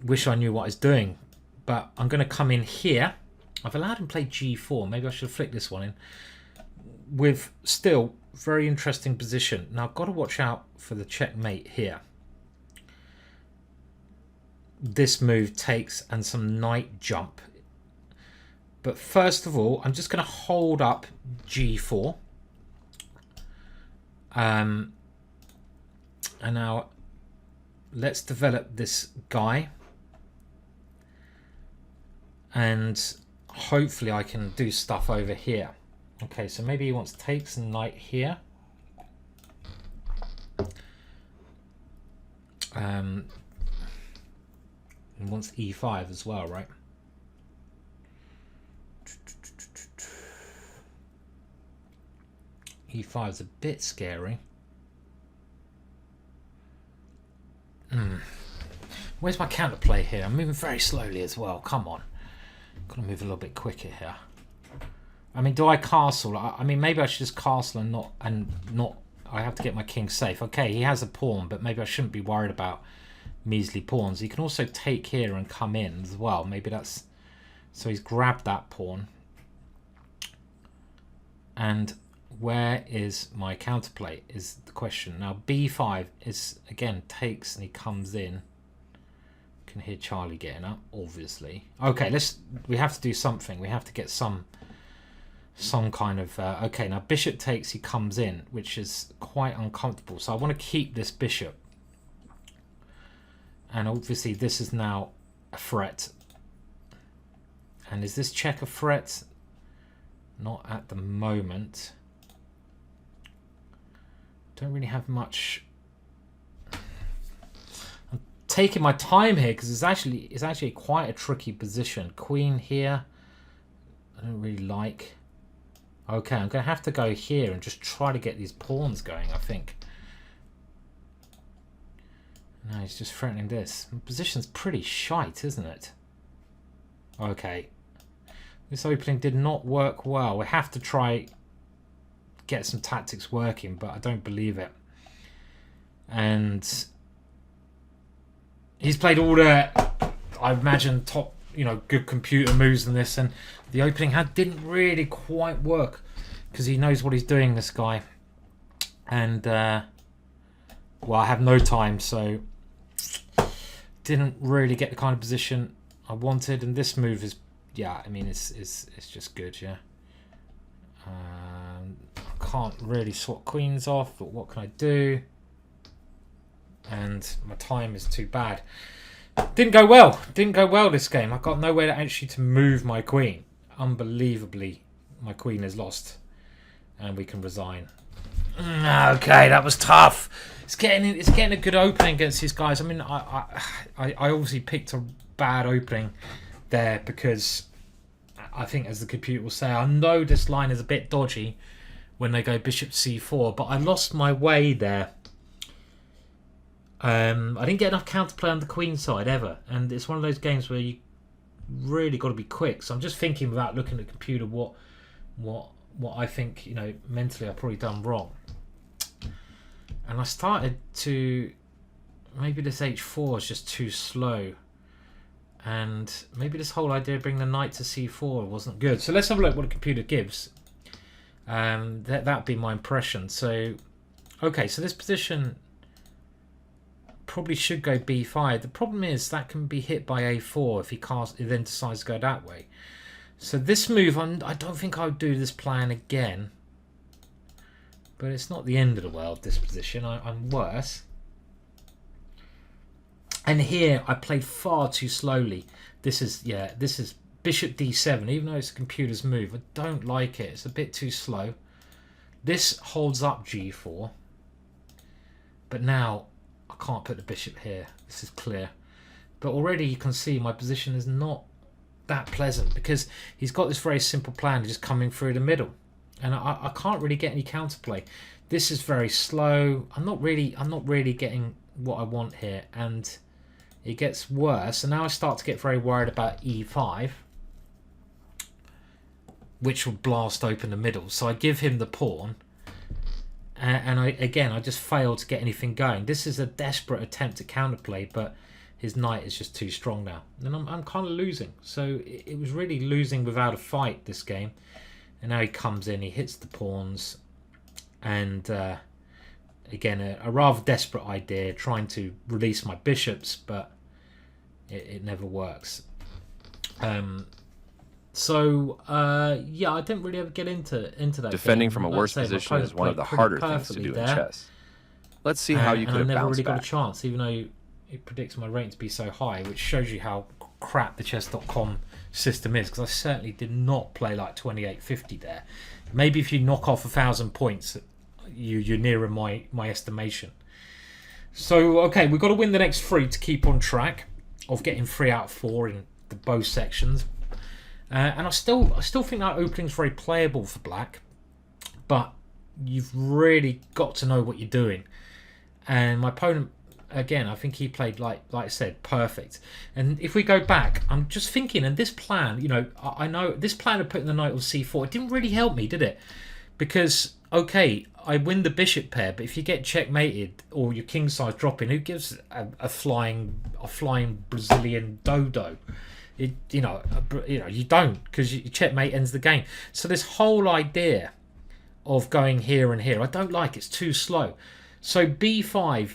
wish I knew what I was doing, but I'm going to come in here. I've allowed him to play g4. Maybe I should flick this one in. With still very interesting position. Now I've got to watch out for the checkmate here. This move takes and some knight jump. But first of all, I'm just going to hold up g4. And now let's develop this guy. And hopefully I can do stuff over here. Okay, so maybe he wants takes and knight here. And wants e5 as well, right? e5 is a bit scary. Where's my counterplay here? I'm moving very slowly as well. Come on. Gotta move a little bit quicker here. I mean, do I castle? I mean, maybe I should just castle and not. I have to get my king safe. Okay, he has a pawn, but maybe I shouldn't be worried about measly pawns. He can also take here and come in as well. Maybe that's... So he's grabbed that pawn. And where is my counterplay is the question. Now b5 is, again, takes and he comes in. Can hear Charlie getting up, obviously. Okay, we have to do something. We have to get some kind of... okay, now bishop takes, he comes in, which is quite uncomfortable. So I want to keep this bishop. And obviously this is now a threat. And is this check a threat? Not at the moment. Don't really have much. I'm taking my time here because it's actually quite a tricky position. Queen here, I don't really like. Okay, I'm going to have to go here and just try to get these pawns going, I think. No, he's just threatening this. The position's pretty shite, isn't it? Okay. This opening did not work well. We have to try get some tactics working, but I don't believe it. And he's played all the, I imagine, top, good computer moves in this, and the opening hand didn't really quite work because he knows what he's doing, this guy. And, I have no time, so didn't really get the kind of position I wanted. And this move is, it's just good, yeah. I can't really swap queens off, but what can I do? And my time is too bad. Didn't go well this game. I got nowhere to move my queen. Unbelievably, my queen is lost, and we can resign. Okay, that was tough. It's getting a good opening against these guys. I mean, I obviously picked a bad opening there because I think, as the computer will say, I know this line is a bit dodgy when they go bishop c4, but I lost my way there. I didn't get enough counterplay on the queen side ever, and it's one of those games where you really got to be quick. So I'm just thinking, without looking at the computer, what I think mentally I've probably done wrong. And I started to, maybe this h4 is just too slow, and maybe this whole idea of bringing the knight to c4 wasn't good. So let's have a look what the computer gives. That'd be my impression. So, okay, so this position probably should go b5. The problem is that can be hit by a4 if he then decides to go that way. So this move, I don't think I would do this plan again. But it's not the end of the world, this position. I'm worse. And here I played far too slowly. This is bishop d7, even though it's a computer's move. I don't like it. It's a bit too slow. This holds up g4. But now I can't put the bishop here. This is clear. But already you can see my position is not that pleasant because he's got this very simple plan just coming through the middle. And I can't really get any counterplay. This is very slow. I'm not really getting what I want here, and it gets worse. And now I start to get very worried about e5, which will blast open the middle. So I give him the pawn, and I just fail to get anything going. This is a desperate attempt at counterplay, but his knight is just too strong now, and I'm kind of losing. So it was really losing without a fight, this game. And now he comes in, he hits the pawns, and again, a rather desperate idea, trying to release my bishops, but it never works. I didn't really ever get into that. Defending game. from a worse position is one of the harder things to do in chess. Let's see how you could have bounced back. I never really got a chance, even though it predicts my rating to be so high, which shows you how crap the chess.com system is, because I certainly did not play like 2850 there. Maybe if you knock off 1,000 points, you're nearer my estimation. So okay, we've got to win the next 3 to keep on track of getting 3 out of 4 in both sections. And I still think that opening's very playable for black, but you've really got to know what you're doing. And my opponent, again, I think he played, like I said, perfect. And if we go back, I'm just thinking, and this plan, I know this plan of putting the knight on c4, it didn't really help me, did it? Because, okay, I win the bishop pair, but if you get checkmated or your king size dropping, who gives a flying Brazilian dodo? You don't, because your checkmate ends the game. So this whole idea of going here and here, I don't like. It's too slow. So b5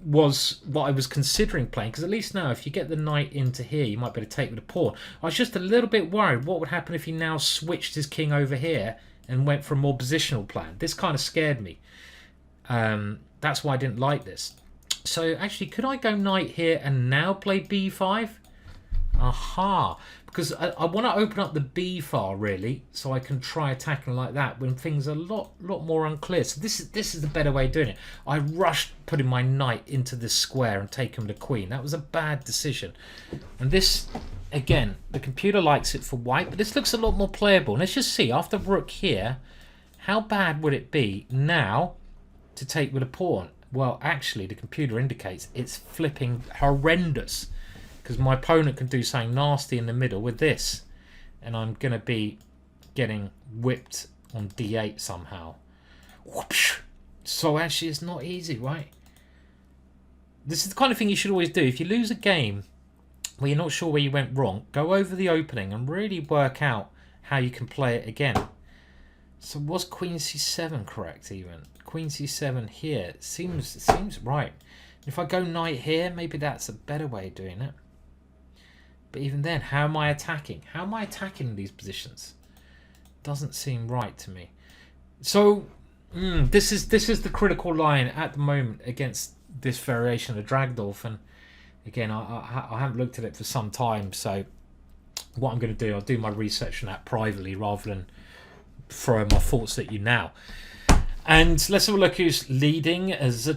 was what I was considering playing, because at least now if you get the knight into here, you might be able to take with a pawn. I was just a little bit worried what would happen if he now switched his king over here and went for a more positional plan. This kind of scared me. That's why I didn't like this. So actually, could I go knight here and now play b5? Aha, because I want to open up the b file really, so I can try attacking like that when things are a lot more unclear. So this is the better way of doing it. I rushed putting my knight into this square and taking the queen. That was a bad decision. And this, again, the computer likes it for white, but this looks a lot more playable. Let's just see, after rook here, how bad would it be now to take with a pawn? Well, actually, the computer indicates it's flipping horrendous, because my opponent can do something nasty in the middle with this, and I'm going to be getting whipped on d8 somehow. Whoosh. So actually it's not easy, right? This is the kind of thing you should always do. If you lose a game where you're not sure where you went wrong, go over the opening and really work out how you can play it again. So was Queen C7 correct even? Queen C7 here. It seems right. If I go knight here, maybe that's a better way of doing it. But even then, how am I attacking? How am I attacking in these positions? Doesn't seem right to me. So this is the critical line at the moment against this variation of Dragdorf. And again, I haven't looked at it for some time. So what I'm going to do, I'll do my research on that privately rather than throwing my thoughts at you now. And let's have a look who's leading as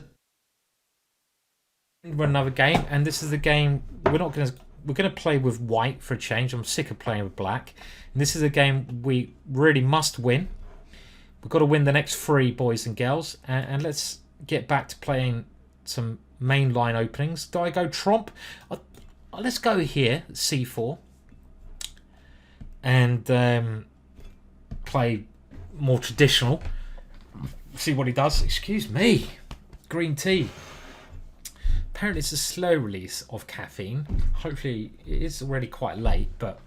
another game. And this is the game we're going to play with white for a change. I'm sick of playing with black. And this is a game we really must win. We've got to win the next 3, boys and girls. And let's get back to playing some mainline openings. Do I go trompe? Let's go here, c4. And play more traditional. See what he does. Excuse me. Green tea. Apparently it's a slow release of caffeine. Hopefully it is already quite late, but...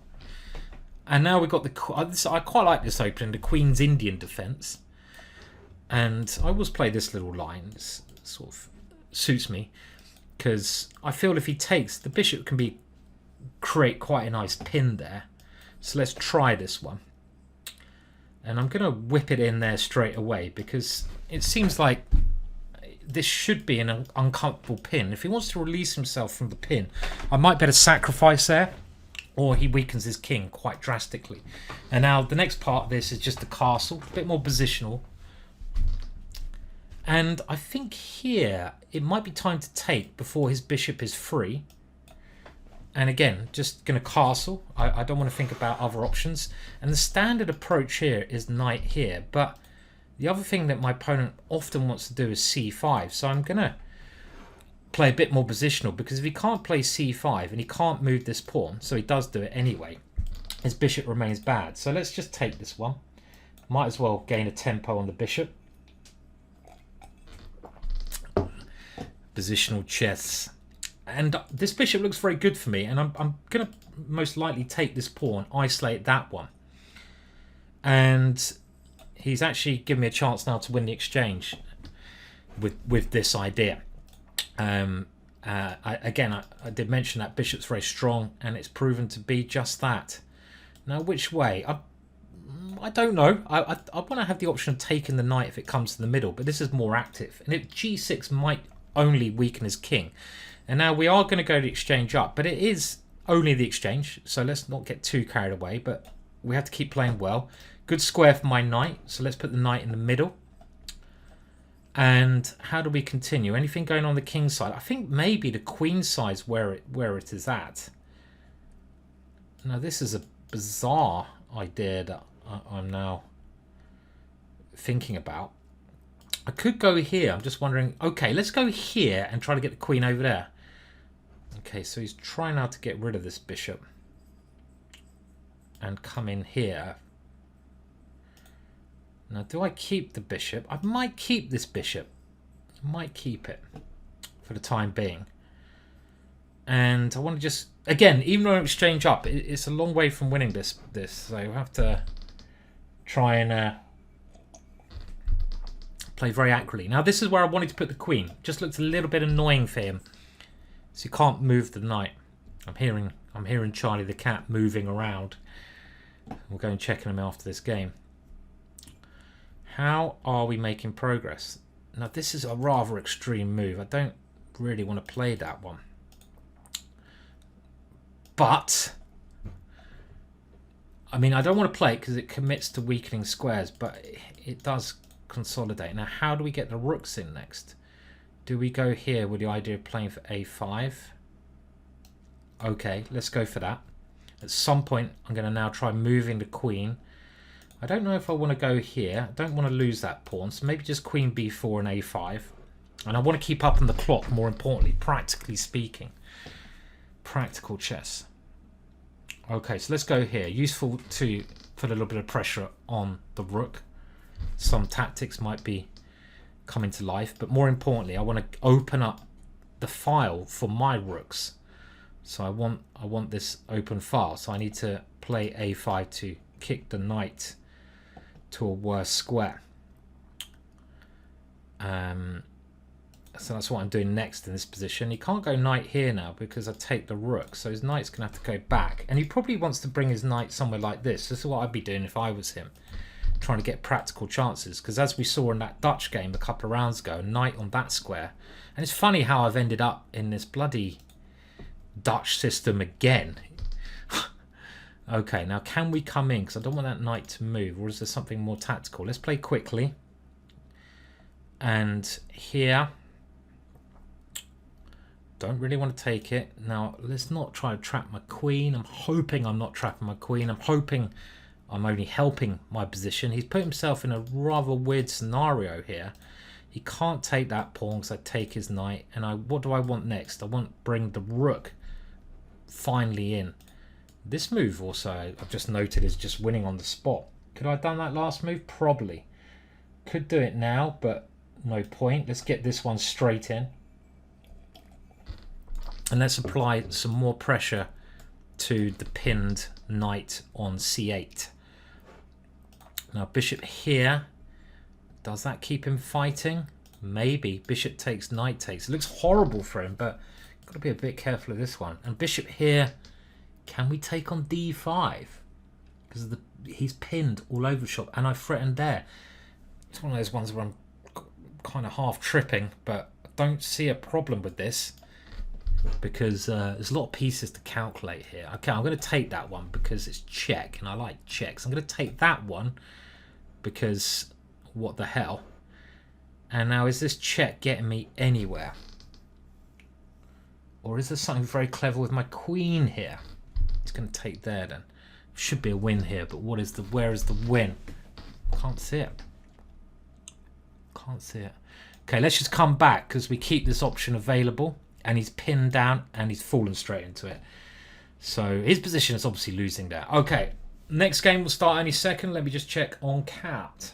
And now we've got I quite like this opening, the Queen's Indian defence. And I always play this little line. It sort of suits me. Because I feel if he takes, the bishop can create quite a nice pin there. So let's try this one. And I'm going to whip it in there straight away because it seems like this should be an uncomfortable pin. If he wants to release himself from the pin, I might better sacrifice there, or he weakens his king quite drastically. And now the next part of this is just the castle, a bit more positional. And I think here it might be time to take before his bishop is free. And again, just going to castle. I don't want to think about other options. And the standard approach here is knight here. But the other thing that my opponent often wants to do is c5. So I'm going to play a bit more positional. Because if he can't play c5 and he can't move this pawn, so he does do it anyway, his bishop remains bad. So let's just take this one. Might as well gain a tempo on the bishop. Positional chess. And this bishop looks very good for me, and I'm going to most likely take this pawn, isolate that one. And he's actually given me a chance now to win the exchange with this idea. I did mention that bishop's very strong, and it's proven to be just that. Now, which way? I don't know. I want to have the option of taking the knight if it comes to the middle, but this is more active. And if g6 might only weaken his king. And now we are going to go to exchange up, but it is only the exchange, so let's not get too carried away, but we have to keep playing well. Good square for my knight, so let's put the knight in the middle. And how do we continue? Anything going on the king's side? I think maybe the queen's side's where it is at. Now this is a bizarre idea that I'm now thinking about. I could go here. I'm just wondering, okay, let's go here and try to get the queen over there. Okay, so he's trying now to get rid of this bishop and come in here. Now, do I keep the bishop? I might keep this bishop. I might keep it for the time being. And I want to just, again, even though I exchange up, it's a long way from winning this. So I have to try and play very accurately. Now, this is where I wanted to put the queen. Just looks a little bit annoying for him. So you can't move the knight. I'm hearing Charlie the cat moving around. We'll go and check on him after this game. How are we making progress? Now, this is a rather extreme move. I don't really want to play that one. But, I mean, I don't want to play it because it commits to weakening squares, but it does consolidate. Now, how do we get the rooks in next? Do we go here with the idea of playing for a5? Okay, let's go for that. At some point, I'm going to now try moving the queen. I don't know if I want to go here. I don't want to lose that pawn, so maybe just queen b4 and a5. And I want to keep up on the clock, more importantly, practically speaking. Practical chess. Okay, so let's go here. Useful to put a little bit of pressure on the rook. Some tactics might be coming to life, but more importantly, I want to open up the file for my rooks. So I want this open file. So I need to play a5 to kick the knight to a worse square. So that's what I'm doing next in this position. He can't go knight here now because I take the rook. So his knight's going to have to go back. And he probably wants to bring his knight somewhere like this. This is what I'd be doing if I was him. Trying to get practical chances. Because as we saw in that Dutch game a couple of rounds ago, knight on that square. And it's funny how I've ended up in this bloody Dutch system again. Okay, now can we come in? Because I don't want that knight to move. Or is there something more tactical? Let's play quickly. And here... Don't really want to take it. Now, let's not try to trap my queen. I'm hoping I'm not trapping my queen. I'm hoping I'm only helping my position. He's put himself in a rather weird scenario here. He can't take that pawn because I take his knight. And what do I want next? I want to bring the rook finally in. This move also, I've just noted, is just winning on the spot. Could I have done that last move? Probably. Could do it now, but no point. Let's get this one straight in. And let's apply some more pressure to the pinned knight on c8. Now bishop here. Does that keep him fighting? Maybe. Bishop takes, knight takes. It looks horrible for him, but got to be a bit careful of this one. And bishop here. Can we take on d5? Because he's pinned all over the shop, and I threatened there. It's one of those ones where I'm kind of half tripping, but I don't see a problem with this. Because there's a lot of pieces to calculate here. Okay, I'm going to take that one because it's check, and I like checks. I'm going to take that one because what the hell? And now, is this check getting me anywhere? Or is there something very clever with my queen here? It's going to take there then. Should be a win here, but where is the win? Can't see it. Can't see it. Okay, let's just come back because we keep this option available. And he's pinned down and he's fallen straight into it. So his position is obviously losing there. Okay, next game will start any second. Let me just check on cat.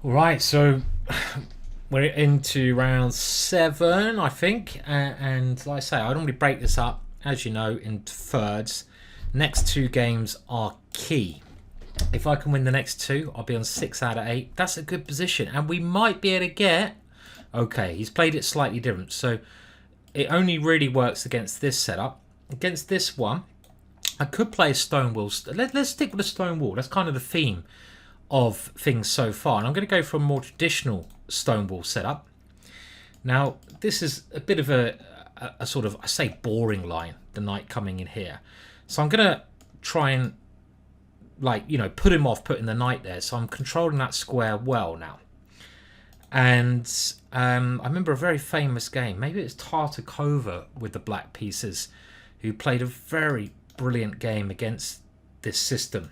All right, so we're into round 7, I think. And like I say, I normally break this up, as you know, into thirds. Next 2 games are key. If I can win the next 2, I'll be on 6 out of 8. That's a good position. And we might be able to get... Okay, he's played it slightly different. So it only really works against this setup. Against this one, I could play a stone wall. Let's stick with a stone wall. That's kind of the theme of things so far. And I'm going to go for a more traditional stone wall setup. Now, this is a bit of a sort of, I say, boring line, the knight coming in here. So I'm going to try and, like, you know, put him off putting the knight there. So I'm controlling that square well now. And I remember a very famous game. Maybe it's Tartakova with the black pieces, who played a very brilliant game against this system,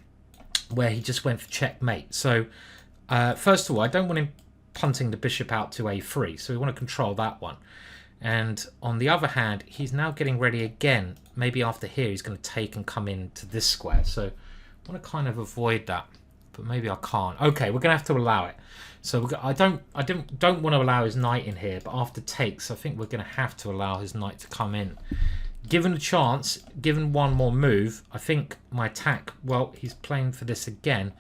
where he just went for checkmate. So first of all, I don't want him punting the bishop out to a3, so we want to control that one. And on the other hand, he's now getting ready again. Maybe after here, he's going to take and come into this square. So I want to kind of avoid that, but maybe I can't. Okay, we're going to have to allow it. So I don't want to allow his knight in here, but after takes, I think we're going to have to allow his knight to come in. Given a chance, given one more move, I think my attack, well, he's playing for this again,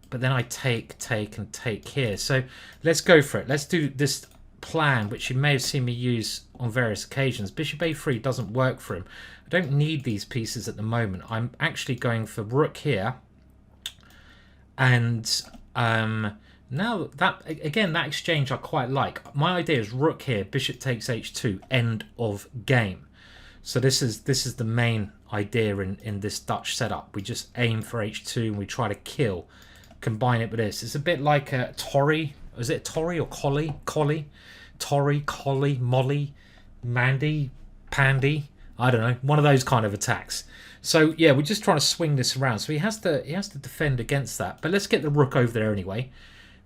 but then I take, and take here. So let's go for it. Let's do this plan, which you may have seen me use on various occasions. Bishop a3 doesn't work for him. I don't need these pieces at the moment. I'm actually going for rook here, and now that again, that exchange I quite like. My idea is rook here, bishop takes h2, end of game. So this is the main idea in this Dutch setup. We just aim for h2 and we try to kill, combine it with this. It's a bit like a Torry. Is it Torry or Collie? Torry, Collie, Molly, Mandy, Pandy. I don't know. One of those kind of attacks. So yeah, we're just trying to swing this around. So he has to defend against that. But let's get the rook over there anyway,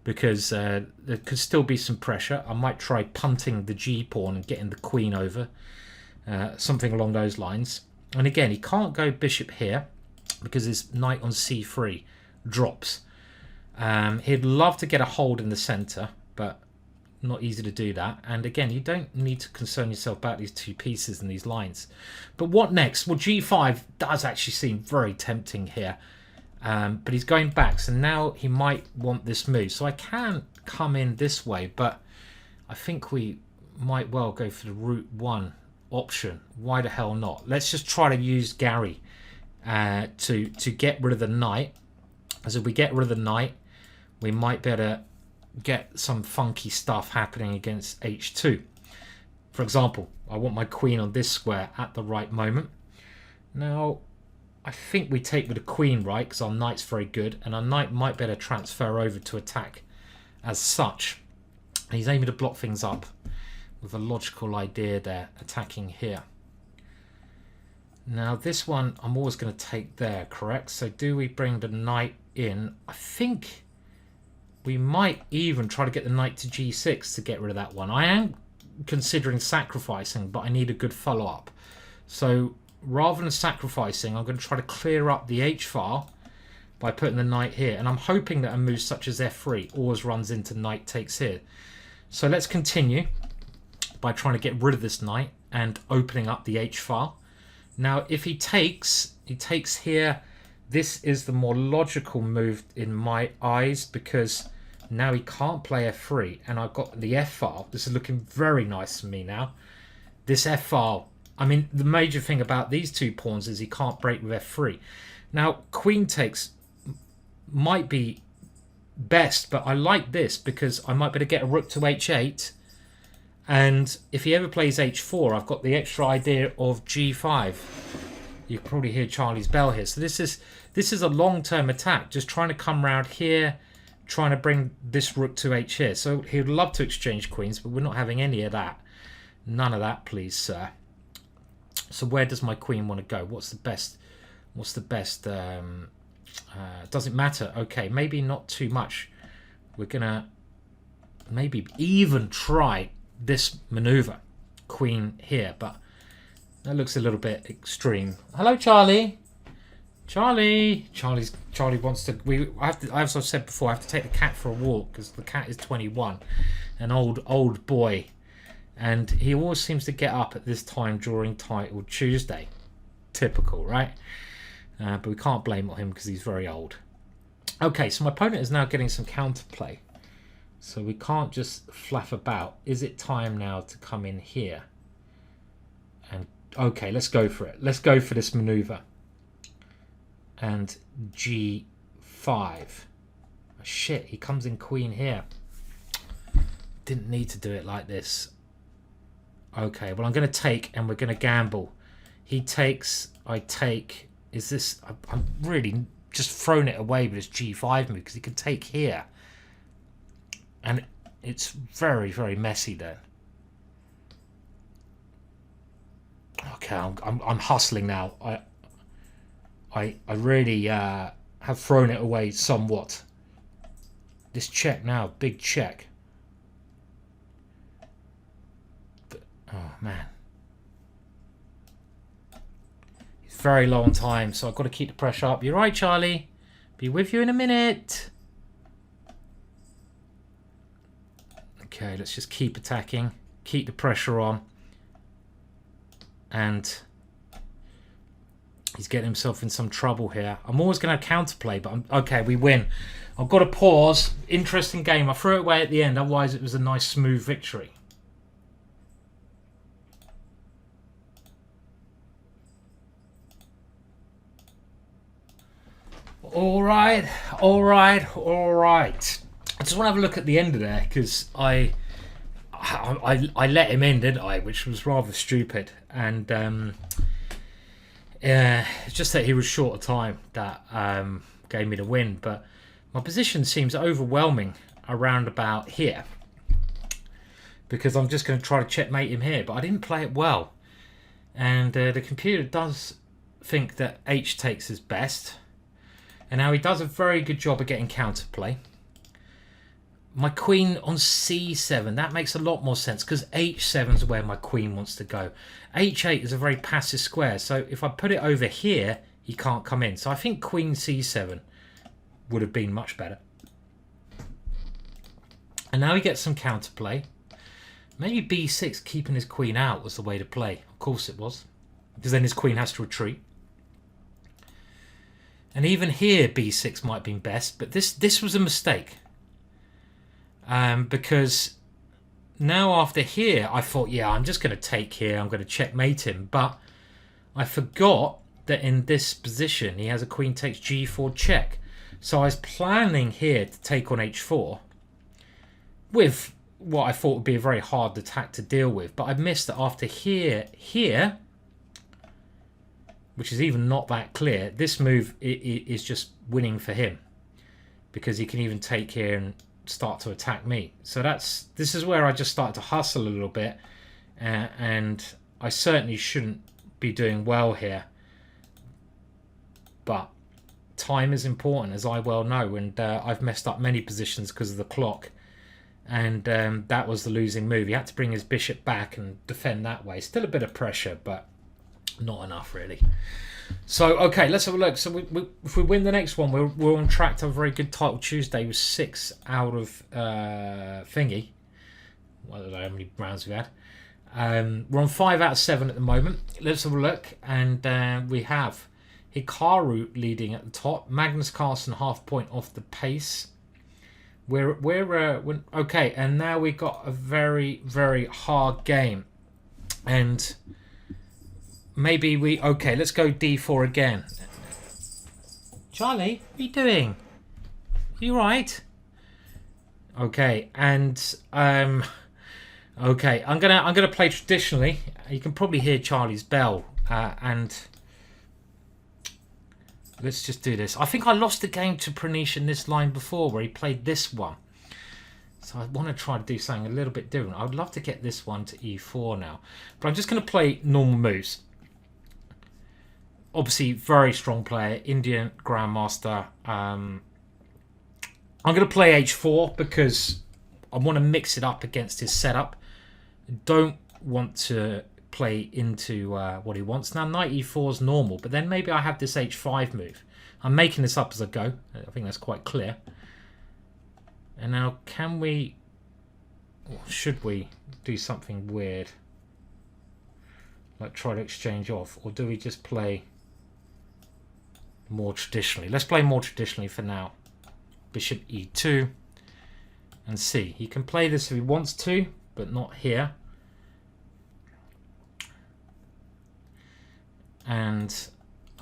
because there could still be some pressure. I might try punting the G pawn and getting the queen over, something along those lines. And again, he can't go bishop here because his knight on c3 drops. He'd love to get a hold in the center, but not easy to do that. And again, you don't need to concern yourself about these two pieces and these lines. But what next? Well, g5 does actually seem very tempting here. But he's going back, so now he might want this move. So I can come in this way, but I think we might well go for the route 1 option. Why the hell not? Let's just try to use Gary to get rid of the knight. As if we get rid of the knight, we might be able to get some funky stuff happening against h2. For example, I want my queen on this square at the right moment. Now, I think we take with the queen, right, because our knight's very good, and our knight might be able to transfer over to attack as such. And he's aiming to block things up with a logical idea there, attacking here. Now, this one I'm always going to take there, correct? So do we bring the knight in? I think we might even try to get the knight to g6 to get rid of that one. I am considering sacrificing, but I need a good follow-up. So rather than sacrificing, I'm going to try to clear up the h-file by putting the knight here. And I'm hoping that a move such as f3 always runs into knight takes here. So let's continue by trying to get rid of this knight and opening up the h-file. Now, if he takes here. This is the more logical move in my eyes, because now he can't play f3 and I've got the f-file. This is looking very nice for me now. This f-file, I mean, the major thing about these two pawns is he can't break with f3. Now, queen takes might be best, but I like this because I might be able to get a rook to h8. And if he ever plays h4, I've got the extra idea of g5. You can probably hear Charlie's bell here. So this is a long-term attack, just trying to come around here, trying to bring this rook to h here. So he would love to exchange queens, but we're not having any of that. None of that, please, sir. So where does my queen want to go? What's the best? Doesn't matter. Okay, maybe not too much. We're gonna maybe even try this maneuver, queen here, but that looks a little bit extreme. Hello, Charlie. Charlie wants to. As I've said before, I have to take the cat for a walk because the cat is 21, an old boy, and he always seems to get up at this time during Titled Tuesday. Typical, right? But we can't blame him because he's very old. Okay, so my opponent is now getting some counterplay, so we can't just flaff about. Is it time now to come in here? And okay, let's go for it. Let's go for this maneuver. And g5. Oh, shit, he comes in queen here. Didn't need to do it like this. Okay, well, I'm going to take and we're going to gamble. He takes, I take. Is this... I'm really just throwing it away with this g5 move because he can take here. And it's very, very messy then. Okay, I'm hustling now. I really have thrown it away somewhat. This check now, big check. But, oh man, it's very long time, so I've got to keep the pressure up. You're right, Charlie. Be with you in a minute. Okay, let's just keep attacking, keep the pressure on. And he's getting himself in some trouble here. I'm always going to counterplay, but okay, we win. I've got to pause. Interesting game. I threw it away at the end. Otherwise, it was a nice, smooth victory. All right. I just want to have a look at the end of there because I let him in, didn't I? Which was rather stupid. And it's just that he was short of time that gave me the win. But my position seems overwhelming around about here because I'm just going to try to checkmate him here. But I didn't play it well. And the computer does think that H takes is best. And now he does a very good job of getting counterplay. My queen on c7, that makes a lot more sense because h7 is where my queen wants to go. h8 is a very passive square, so if I put it over here, he can't come in. So I think queen c7 would have been much better. And now he gets some counterplay. Maybe b6, keeping his queen out, was the way to play. Of course it was. Because then his queen has to retreat. And even here, b6 might have been best. But this was a mistake. Because now after here, I thought, yeah, I'm just going to take here. I'm going to checkmate him. But I forgot that in this position, he has a queen takes g4 check. So I was planning here to take on h4 with what I thought would be a very hard attack to deal with. But I missed that after here, which is even not that clear, this move is just winning for him. Because he can even take here and start to attack me. So this is where I just started to hustle a little bit. And I certainly shouldn't be doing well here. But time is important, as I well know. And I've messed up many positions because of the clock. And that was the losing move. He had to bring his bishop back and defend that way. Still a bit of pressure, but not enough, really. So, okay, let's have a look. So, if we win the next one, we're on track to have a very good title Tuesday with 6 out of thingy. I don't know how many rounds we've had. We're on 5 out of 7 at the moment. Let's have a look. And we have Hikaru leading at the top. Magnus Carlsen half point off the pace. We're okay, and now we've got a very, very hard game. And maybe okay, let's go d4 again. Charlie, what are you doing? Are you right? Okay, and okay, I'm gonna play traditionally. You can probably hear Charlie's bell, and let's just do this. I think I lost the game to Pranesh in this line before where he played this one. So I want to try to do something a little bit different. I would love to get this one to e4 now. But I'm just going to play normal moves. Obviously, very strong player. Indian Grandmaster. I'm going to play h4 because I want to mix it up against his setup. Don't want to play into what he wants. Now, knight e4 is normal, but then maybe I have this h5 move. I'm making this up as I go. I think that's quite clear. And now, can we, or should we do something weird? Like try to exchange off, or do we just play more traditionally? Let's play more traditionally for now. Bishop e2 and c. He can play this if he wants to, but not here. And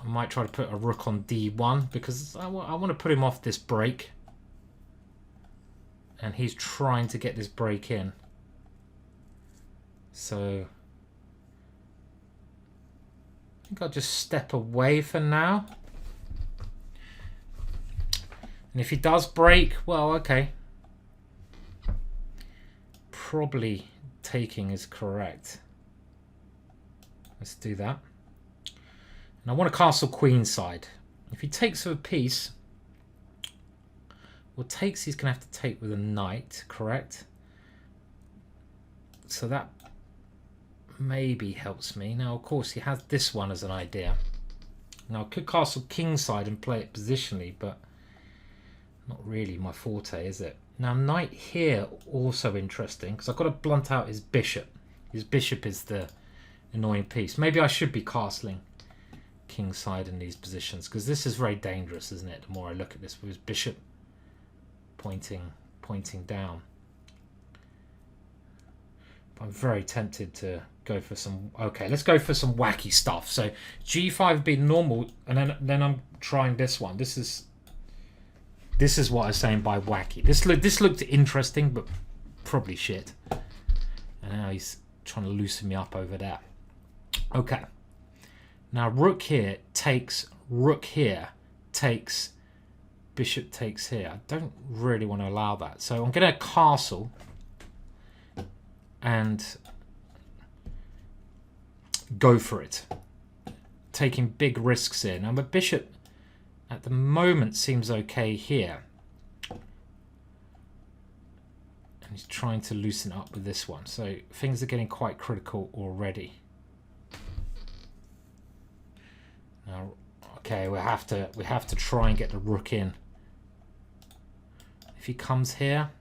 I might try to put a rook on d1 because I want to put him off this break. And he's trying to get this break in. So I think I'll just step away for now. And if he does break, well, okay. Probably taking is correct. Let's do that. And I want a castle queenside. If he takes with a piece, well, takes he's going to have to take with a knight, correct? So that maybe helps me. Now, of course, he has this one as an idea. Now, I could castle kingside and play it positionally, but not really my forte, is it? Now, knight here, also interesting, because I've got to blunt out his bishop. His bishop is the annoying piece. Maybe I should be castling kingside in these positions, because this is very dangerous, isn't it? The more I look at this with his bishop pointing down. But I'm very tempted to go for some... Okay, let's go for some wacky stuff. So g5 would be normal, and then I'm trying this one. This is what I was saying by wacky. This looked interesting, but probably shit. And now he's trying to loosen me up over there. Okay. Now rook here takes, rook here takes, bishop takes here. I don't really want to allow that. So I'm going to castle and go for it. Taking big risks here. Now my bishop at the moment seems okay here. And he's trying to loosen up with this one. So things are getting quite critical already. Now, okay, we have to try and get the rook in. If he comes here,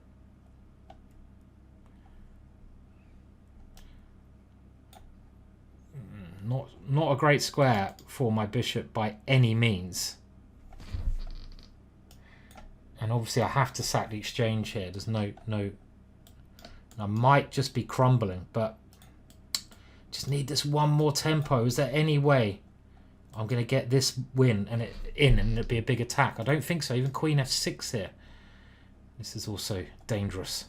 Not a great square for my bishop by any means. And obviously I have to sack the exchange here. There's no... I might just be crumbling, but just need this one more tempo. Is there any way I'm going to get this win and it'd be a big attack? I don't think so. Even Queen F6 here. This is also dangerous.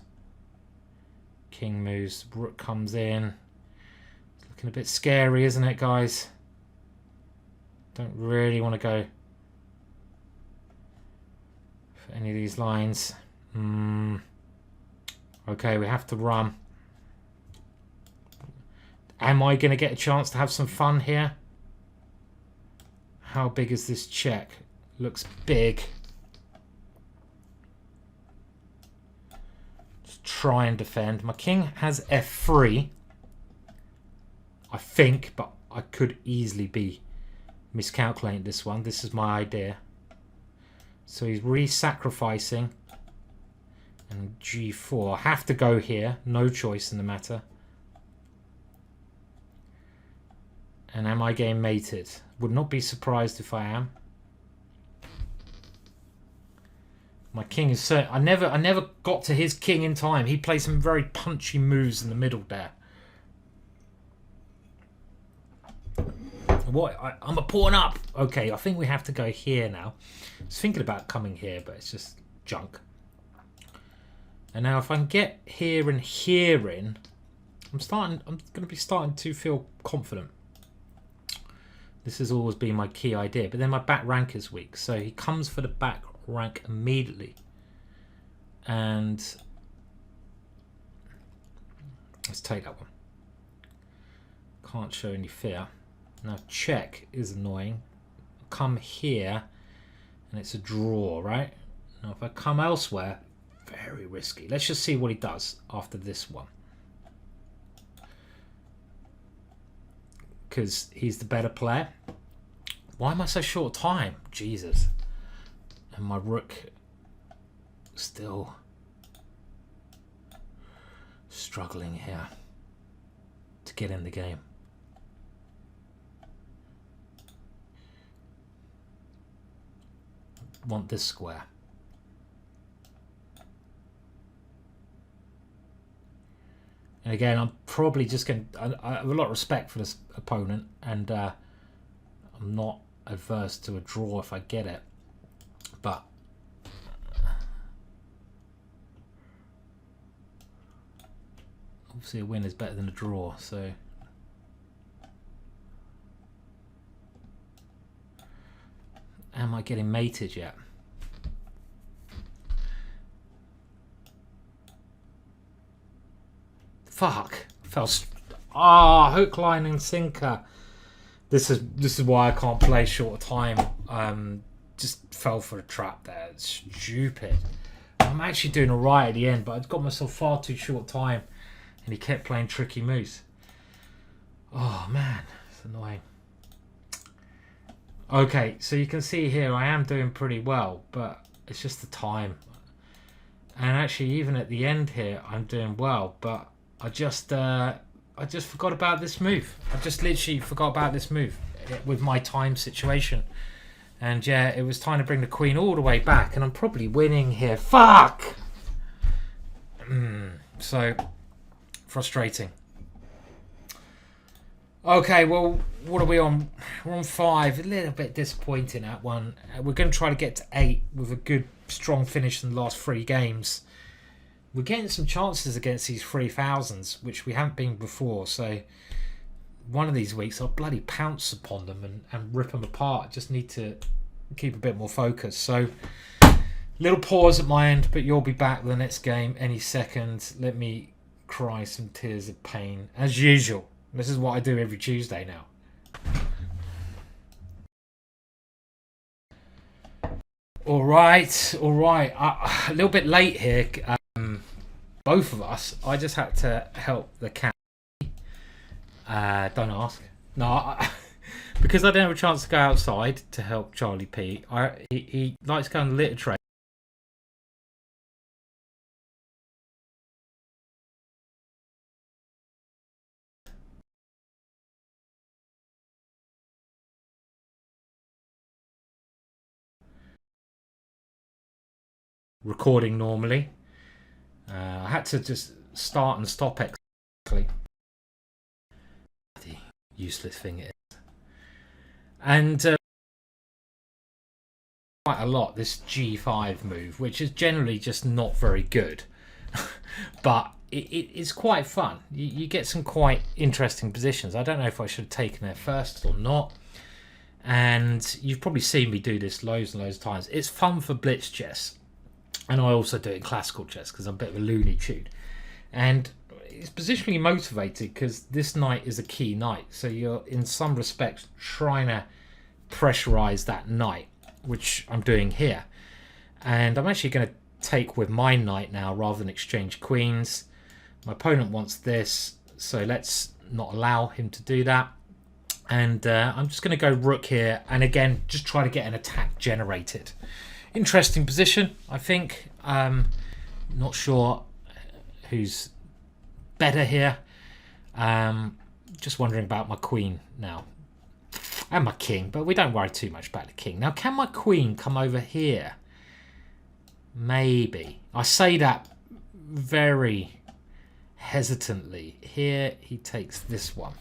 King moves, rook comes in. It's looking a bit scary, isn't it, guys? Don't really want to go for any of these lines. Okay, we have to run. Am I going to get a chance to have some fun here? How big is this check? Looks big. Just try and defend. My king has f3. I think, but I could easily be miscalculating this one. This is my idea. So he's re-sacrificing. And g4. I have to go here. No choice in the matter. And am I getting mated? Would not be surprised if I am. My king is certain. I never got to his king in time. He played some very punchy moves in the middle there. What? I'm a pawn up. Okay, I think we have to go here now. I was thinking about coming here, but it's just junk. And now if I can get here and here in, I'm going to be starting to feel confident. This has always been my key idea, but then my back rank is weak. So he comes for the back rank immediately. And let's take that one. Can't show any fear. Now check is annoying. Come here and it's a draw, right? Now if I come elsewhere, very risky. Let's just see what he does after this one. Because he's the better player. Why am I so short time? Jesus. And my rook still struggling here to get in the game. Want this square. And again, I'm probably just going to... I have a lot of respect for this opponent. And I'm not averse to a draw if I get it. But... obviously a win is better than a draw, so... Am I getting mated yet? Fuck. Fell. Hook, line, and sinker. This is why I can't play short time. Just fell for a trap there. It's stupid. I'm actually doing alright at the end, but I'd got myself far too short time, and he kept playing tricky moves. Oh man, it's annoying. Okay, so you can see here I am doing pretty well, but it's just the time. And actually, even at the end here, I'm doing well, but I just forgot about this move. I just literally forgot about this move with my time situation. And yeah, it was time to bring the queen all the way back, and I'm probably winning here. Fuck! So, frustrating. Okay, well, what are we on? We're on 5. A little bit disappointing at one. We're going to try to get to 8 with a good, strong finish in the last 3 games. We're getting some chances against these 3000s, which we haven't been before. So, one of these weeks, I'll bloody pounce upon them and rip them apart. Just need to keep a bit more focus. So, little pause at my end, but you'll be back with the next game any second. Let me cry some tears of pain, as usual. This is what I do every Tuesday now. All right. A little bit late here. Both of us. I just had to help the cat. Don't ask. No, because I didn't have a chance to go outside to help Charlie P. He likes going to litter tray. recording normally. I had to just start and stop exactly. The useless thing it is. And quite a lot this G5 move, which is generally just not very good. But it's quite fun. You get some quite interesting positions. I don't know if I should have taken it first or not. And you've probably seen me do this loads and loads of times. It's fun for blitz chess. And I also do it in classical chess because I'm a bit of a loony tune. And it's positionally motivated because this knight is a key knight. So you're, in some respects, trying to pressurize that knight, which I'm doing here. And I'm actually going to take with my knight now rather than exchange queens. My opponent wants this, so let's not allow him to do that. And I'm just going to go rook here, and again, just try to get an attack generated. Interesting position, I think. Not sure who's better here. Just wondering about my queen now. And my king, but we don't worry too much about the king. Now, can my queen come over here? Maybe. I say that very hesitantly. Here, he takes this one.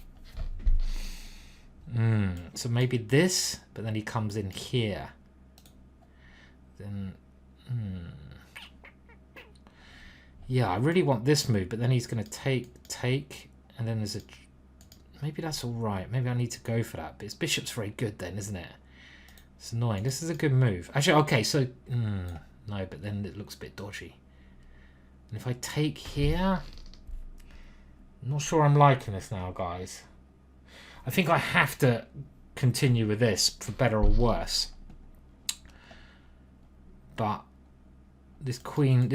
So maybe this, but then he comes in here. Then, yeah, I really want this move, but then he's going to take, and then there's a... Maybe that's all right. Maybe I need to go for that. But his bishop's very good then, isn't it? It's annoying. This is a good move. Actually, okay, so... no, but then it looks a bit dodgy. And if I take here... I'm not sure I'm liking this now, guys. I think I have to continue with this, for better or worse. But this queen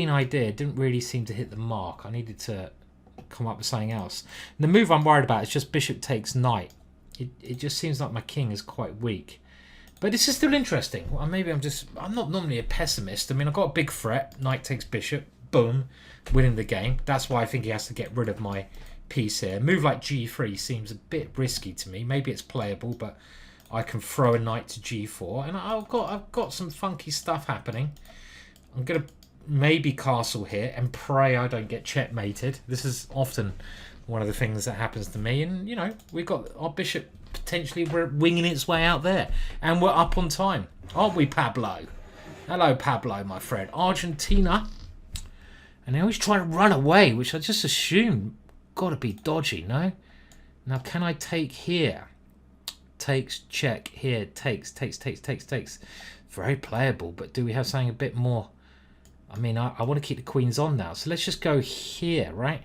idea didn't really seem to hit the mark. I needed to come up with something else. And the move I'm worried about is just bishop takes knight. It just seems like my king is quite weak. But this is still interesting. Well, maybe I'm not normally a pessimist. I mean, I've got a big threat. Knight takes bishop. Boom. Winning the game. That's why I think he has to get rid of my piece here. A move like g3 seems a bit risky to me. Maybe it's playable, but I can throw a knight to g4. And I've got some funky stuff happening. I'm going to maybe castle here and pray I don't get checkmated. This is often one of the things that happens to me. And, you know, we've got our bishop potentially winging its way out there. And we're up on time. Aren't we, Pablo? Hello, Pablo, my friend. Argentina. And they always try to run away, which I just assume got to be dodgy, no? Now, can I take here? Takes, check, here, takes. Very playable, but do we have something a bit more? I mean, I want to keep the queens on now, so let's just go here, right?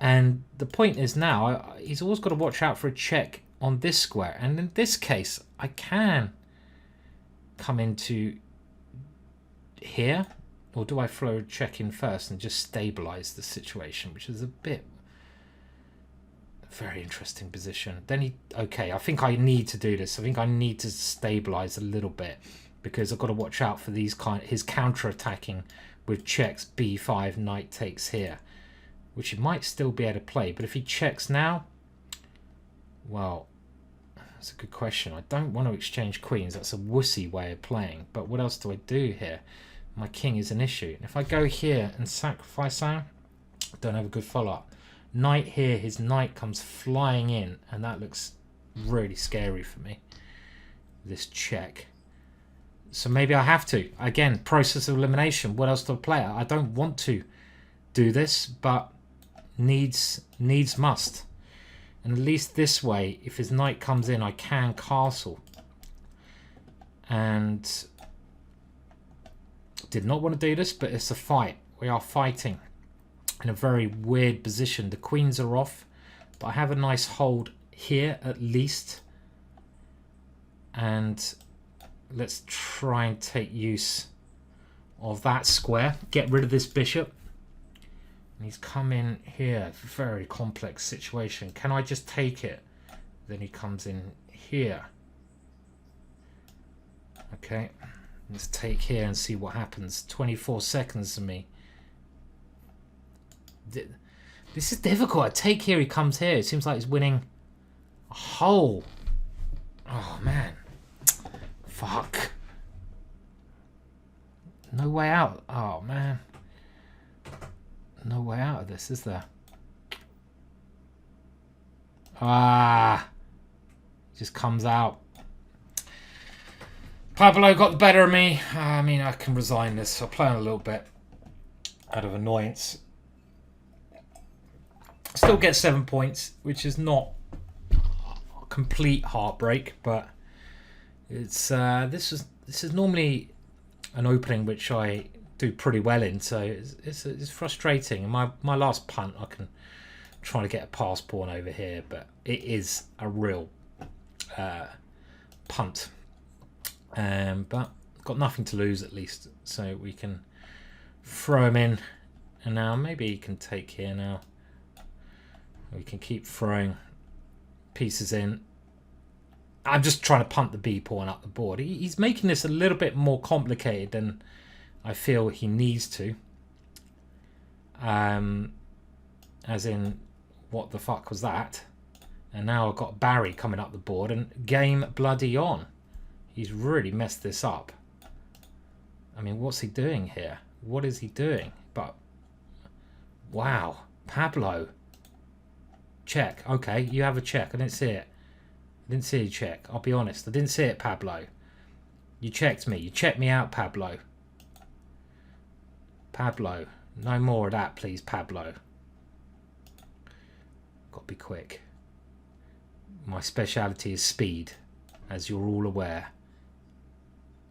And the point is now, he's always got to watch out for a check on this square. And in this case, I can come into here. Or do I throw a check in first and just stabilize the situation, which is a bit... Very interesting position. Then he... Okay, I think I need to do this. I think I need to stabilize a little bit because I've got to watch out for these his counter-attacking with checks b5, knight takes here, which he might still be able to play. But if he checks now... Well, that's a good question. I don't want to exchange queens. That's a wussy way of playing. But what else do I do here? My king is an issue. If I go here and sacrifice him, I don't have a good follow-up. Knight here, his knight comes flying in, and that looks really scary for me. This check. So maybe I have to. Again, process of elimination. What else do I play? I don't want to do this, but needs must. And at least this way, if his knight comes in, I can castle. And... Did not want to do this, but it's a fight. We are fighting in a very weird position. The queens are off, but I have a nice hold here at least. And let's try and take use of that square. Get rid of this bishop. And he's come in here. Very complex situation. Can I just take it? Then he comes in here. Okay. Let's take here and see what happens. 24 seconds to me. This is difficult. I take here, he comes here. It seems like he's winning a hole. Oh, man. Fuck. No way out. Oh, man. No way out of this, is there? Ah. Just comes out. Pablo got the better of me. I mean, I can resign this. I'll play on a little bit out of annoyance. Still get 7 points, which is not a complete heartbreak, but it's this is normally an opening which I do pretty well in, so it's frustrating. And my last punt, I can try to get a pass pawn over here, but it is a real punt. But got nothing to lose at least, so we can throw him in. And now maybe he can take here now. We can keep throwing pieces in. I'm just trying to punt the B pawn up the board. He's making this a little bit more complicated than I feel he needs to. As in, what the fuck was that? And now I've got Barry coming up the board and game bloody on. He's really messed this up. I mean, what's he doing here? What is he doing? But, wow. Pablo. Check. Okay, you have a check. I didn't see it. I didn't see a check. I'll be honest. I didn't see it, Pablo. You checked me. You checked me out, Pablo. Pablo. No more of that, please, Pablo. Got to be quick. My speciality is speed, as you're all aware.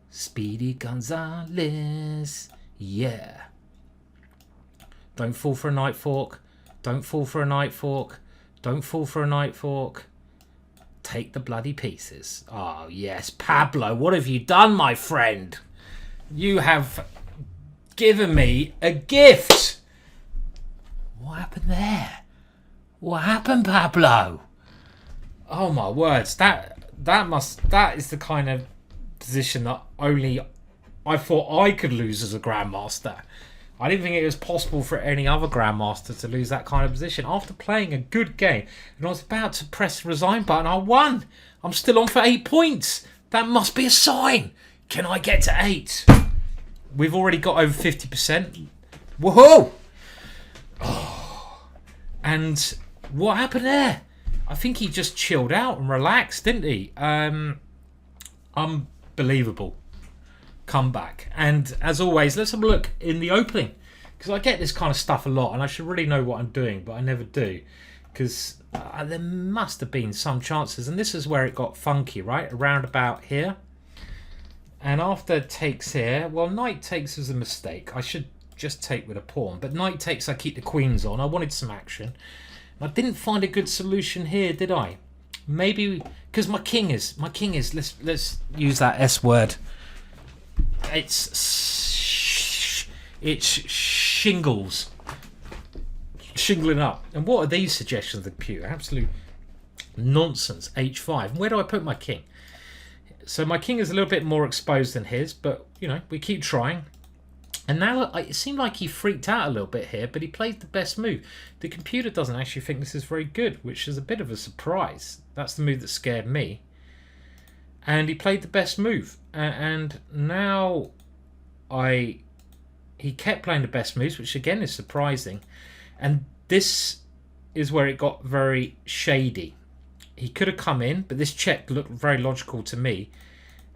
Speedy Gonzalez. Yeah. Don't fall for a knight fork. Don't fall for a knight fork. Don't fall for a knight fork. Take the bloody pieces. Oh, yes. Pablo, what have you done, my friend? You have given me a gift. What happened there? What happened, Pablo? Oh, my words. That is the kind of position that only I thought I could lose as a Grandmaster. I didn't think it was possible for any other Grandmaster to lose that kind of position. After playing a good game, and I was about to press the resign button, I won. I'm still on for 8 points. That must be a sign. Can I get to 8? We've already got over 50%. Woohoo! Oh. And what happened there? I think he just chilled out and relaxed, didn't he? Unbelievable comeback. And as always, let's have a look in the opening, because I get this kind of stuff a lot and I should really know what I'm doing, but I never do, because there must have been some chances. And this is where it got funky, right? Around about here. And after takes here, well, knight takes is a mistake. I should just take with a pawn, but knight takes, I keep the queens on. I wanted some action. I didn't find a good solution here, did I? Maybe because my king is. Let's use that S word. It's shingles, shingling up. And what are these suggestions of the computer? Absolute nonsense. H5. Where do I put my king? So my king is a little bit more exposed than his, but you know, we keep trying. And now it seemed like he freaked out a little bit here, but he played the best move. The computer doesn't actually think this is very good, which is a bit of a surprise. That's the move that scared me. And he played the best move. And now he kept playing the best moves, which again is surprising. And this is where it got very shady. He could have come in, but this check looked very logical to me.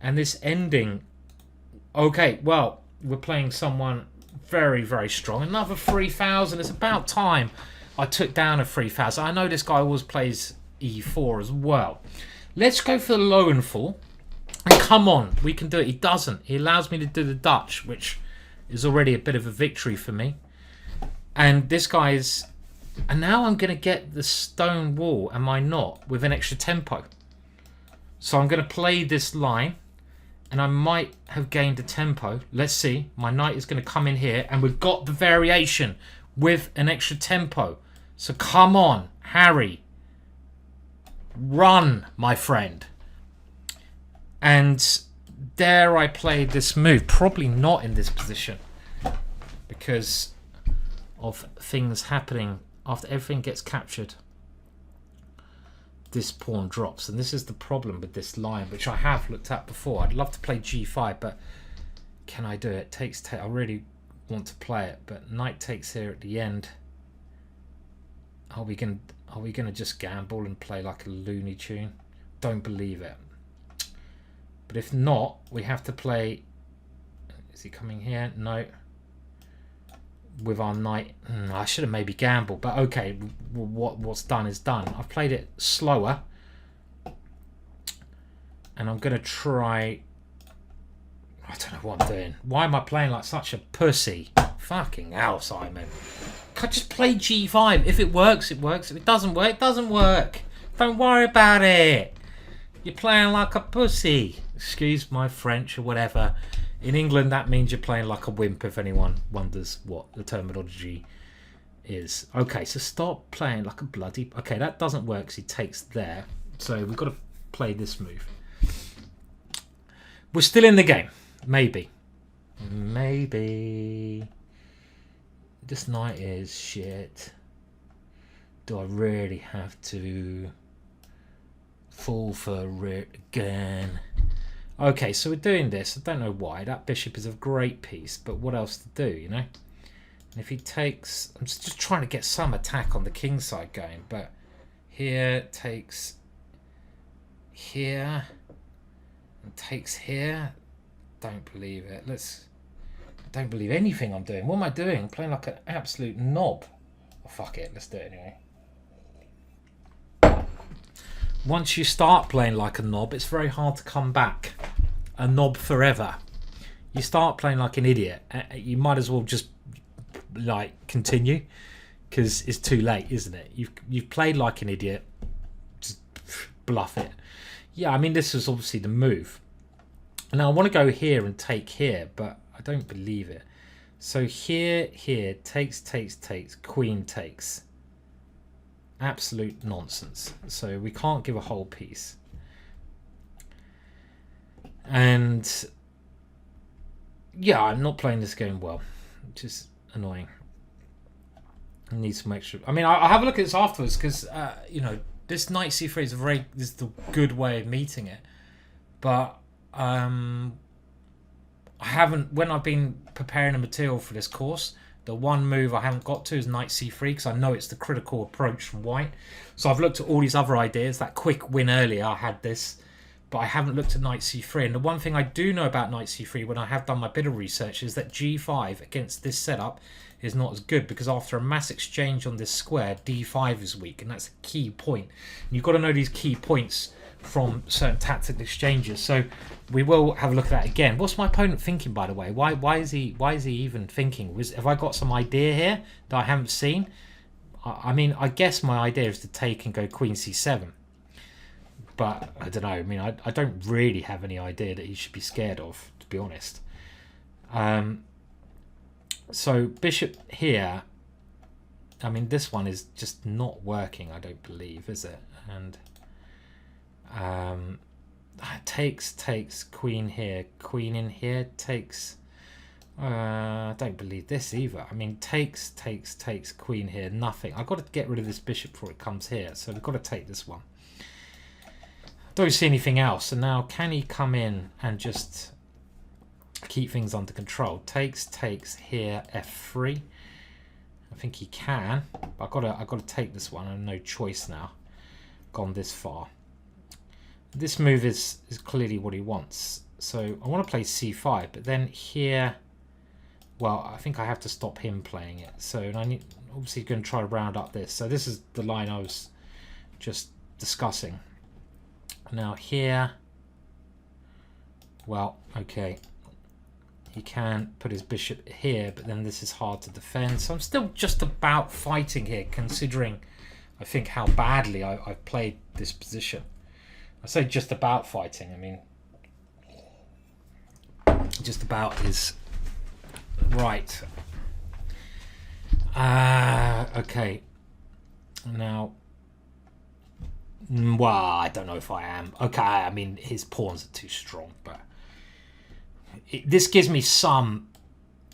And this ending... Okay, well... We're playing someone very, very strong. Another 3,000. It's about time I took down a 3,000. I know this guy always plays E4 as well. Let's go for the low and full. And come on, we can do it. He doesn't. He allows me to do the Dutch, which is already a bit of a victory for me. And this guy is... And now I'm going to get the stone wall, am I not? With an extra tempo. So I'm going to play this line. And I might have gained a tempo. Let's see. My knight is going to come in here. And we've got the variation with an extra tempo. So come on, Harry. Run, my friend. And there I played this move. Probably not in this position. Because of things happening after everything gets captured. This pawn drops, and this is the problem with this line, which I have looked at before. I'd love to play g5, but can I do it? Takes. I really want to play it, but knight takes here at the end. Are we gonna just gamble and play like a Looney Tune? Don't believe it. But if not, we have to play. Is he coming here? No. With our knight, I should have maybe gambled, but okay. What's done is done. I've played it slower, and I'm gonna try. I don't know what I'm doing. Why am I playing like such a pussy? Fucking hell, Simon. Can I just play G5? If it works, it works. If it doesn't work, it doesn't work. Don't worry about it. You're playing like a pussy. Excuse my French or whatever. In England, that means you're playing like a wimp, if anyone wonders what the terminology is. Okay, so stop playing like a bloody... Okay, that doesn't work because he takes there. So we've got to play this move. We're still in the game. Maybe. Maybe. This knight is shit. Do I really have to fall for it again? Okay, so we're doing this. I don't know why. That bishop is a great piece, but what else to do, you know? And if he takes... I'm just trying to get some attack on the king side going, but here takes here and takes here. Don't believe it. Don't believe anything I'm doing. What am I doing? I'm playing like an absolute knob. Oh, fuck it. Let's do it anyway. Once you start playing like a knob, it's very hard to come back. A knob forever. You start playing like an idiot. You might as well just like continue, because it's too late, isn't it? You've played like an idiot. Just bluff it. Yeah, I mean, this is obviously the move. Now I want to go here and take here, but I don't believe it. So here, takes, queen takes. Absolute nonsense. So we can't give a whole piece. And yeah, I'm not playing this game well, which is annoying. I need to make sure. I mean, I'll have a look at this afterwards, because you know, this knight c3 is the good way of meeting it. But I haven't, when I've been preparing the material for this course, the one move I haven't got to is knight c3, because I know it's the critical approach from white. So I've looked at all these other ideas. That quick win earlier, I had this, but I haven't looked at knight c3. And the one thing I do know about knight c3, when I have done my bit of research, is that g5 against this setup is not as good, because after a mass exchange on this square, d5 is weak, and that's a key point. And you've got to know these key points from certain tactical exchanges. So we will have a look at that again. What's my opponent thinking, by the way? Why is he even thinking? Have I got some idea here that I haven't seen? I mean, I guess my idea is to take and go queen c7, but I don't know. I mean, I don't really have any idea that he should be scared of, to be honest. So bishop here, I mean, this one is just not working, I don't believe, is it? And takes, queen here, queen in here, takes. I don't believe this either. I mean, takes, queen here, nothing. I've got to get rid of this bishop before it comes here, so we've got to take this one. Don't see anything else. And now, can he come in and just keep things under control? Takes here, f3. I think he can, but I've got to take this one. I have no choice now. Gone this far. This move is clearly what he wants. So I want to play c5, but then here, well, I think I have to stop him playing it. So I need, obviously going to try to round up this. So this is the line I was just discussing. Now here, well, okay, he can put his bishop here, but then this is hard to defend. So I'm still just about fighting here, considering I think how badly I've played this position. I say just about fighting, I mean, just about is right. Okay. Now, well, I don't know if I am. Okay, I mean, his pawns are too strong, but this gives me some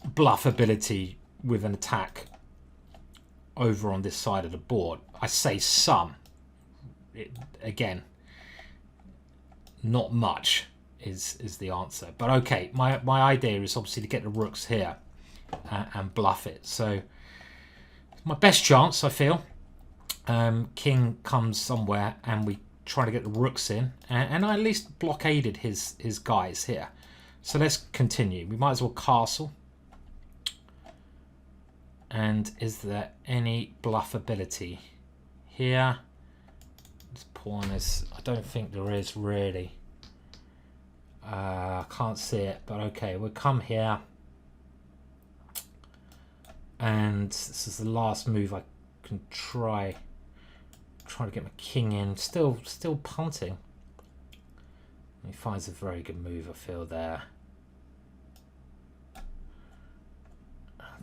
bluff ability with an attack over on this side of the board. I say some. Again, not much is the answer. But okay, my idea is obviously to get the rooks here and bluff it. So my best chance, I feel. King comes somewhere and we try to get the rooks in, and I at least blockaded his guys here. So let's continue. We might as well castle. And is there any bluff ability here? This pawn is... I don't think there is really. I can't see it, but okay, we'll come here. And this is the last move I can try to get my king in. Still punting. He finds a very good move, I feel, there.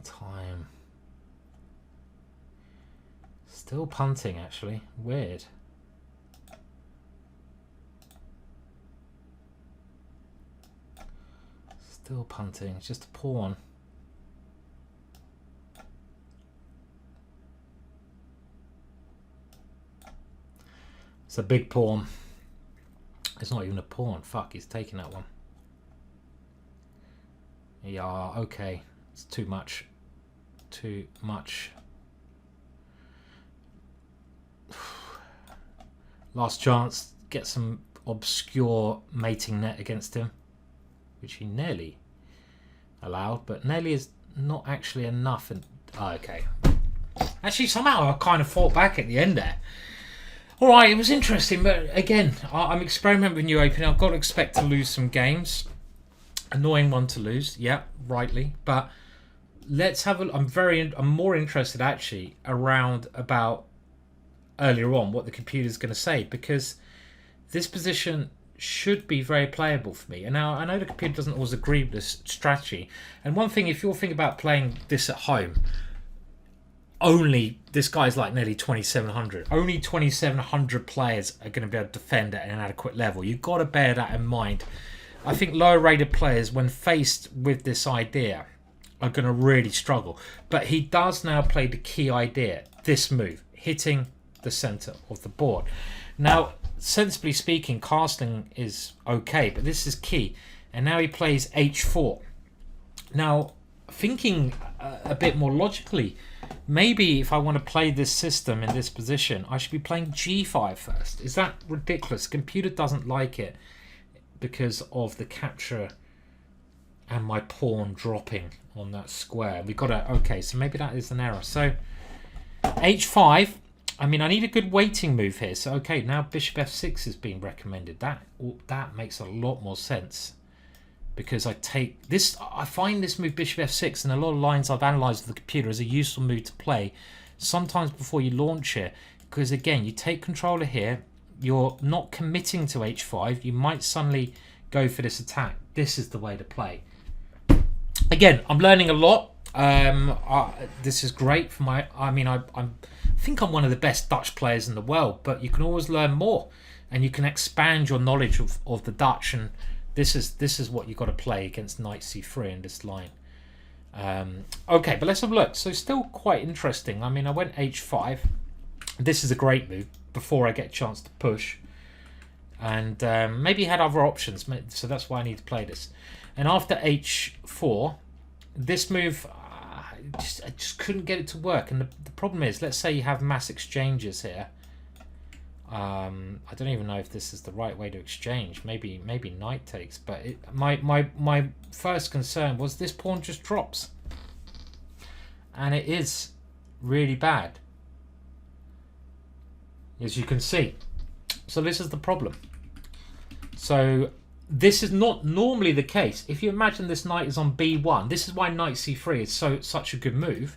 Time. Still punting, actually. Weird. Still punting. It's just a pawn. It's a big pawn. It's not even a pawn. Fuck, he's taking that one. Yeah, okay. It's too much. Too much. Last chance. Get some obscure mating net against him, which he nearly allowed, but nearly is not actually enough. And okay. Actually, somehow I kind of fought back at the end there. All right, it was interesting, but again, I'm experimenting with new opening. I've got to expect to lose some games. Annoying one to lose, yeah, rightly. But let's have a. I'm more interested actually around about earlier on what the computer's going to say, because this position should be very playable for me. And now I know the computer doesn't always agree with this strategy. And one thing, if you're thinking about playing this at home, only this guy's like nearly 2,700. Only 2,700 players are going to be able to defend at an adequate level. You've got to bear that in mind. I think lower rated players, when faced with this idea, are going to really struggle. But he does now play the key idea, this move, hitting the center of the board. Now, sensibly speaking, castling is okay, but this is key. And now he plays h4. Now, thinking a bit more logically, maybe if I want to play this system in this position, I should be playing g5 first. Is that ridiculous? The computer doesn't like it because of the capture and my pawn dropping on that square. We've got to... Okay, so maybe that is an error. So, h5. I mean, I need a good waiting move here. So, okay, now bishop f6 is being recommended. That makes a lot more sense. Because I take this, I find this move bishop f6 and a lot of lines I've analysed with the computer as a useful move to play sometimes before you launch it, because again, you take control of here, you're not committing to h5, you might suddenly go for this attack. This is the way to play. Again, I'm learning a lot. This is great for my, I think I'm one of the best Dutch players in the world, but you can always learn more and you can expand your knowledge of the Dutch, and this is what you've got to play against knight c3 in this line. Okay, but let's have a look. So still quite interesting. I mean, I went h5. This is a great move before I get a chance to push. And maybe he had other options, so that's why I need to play this. And after h4, this move, I just couldn't get it to work. And the problem is, let's say you have mass exchanges here. I don't even know if this is the right way to exchange. Maybe knight takes, but my first concern was this pawn just drops, and it is really bad, as you can see. So this is the problem. So this is not normally the case. If you imagine this knight is on b1, this is why knight c3 is such a good move.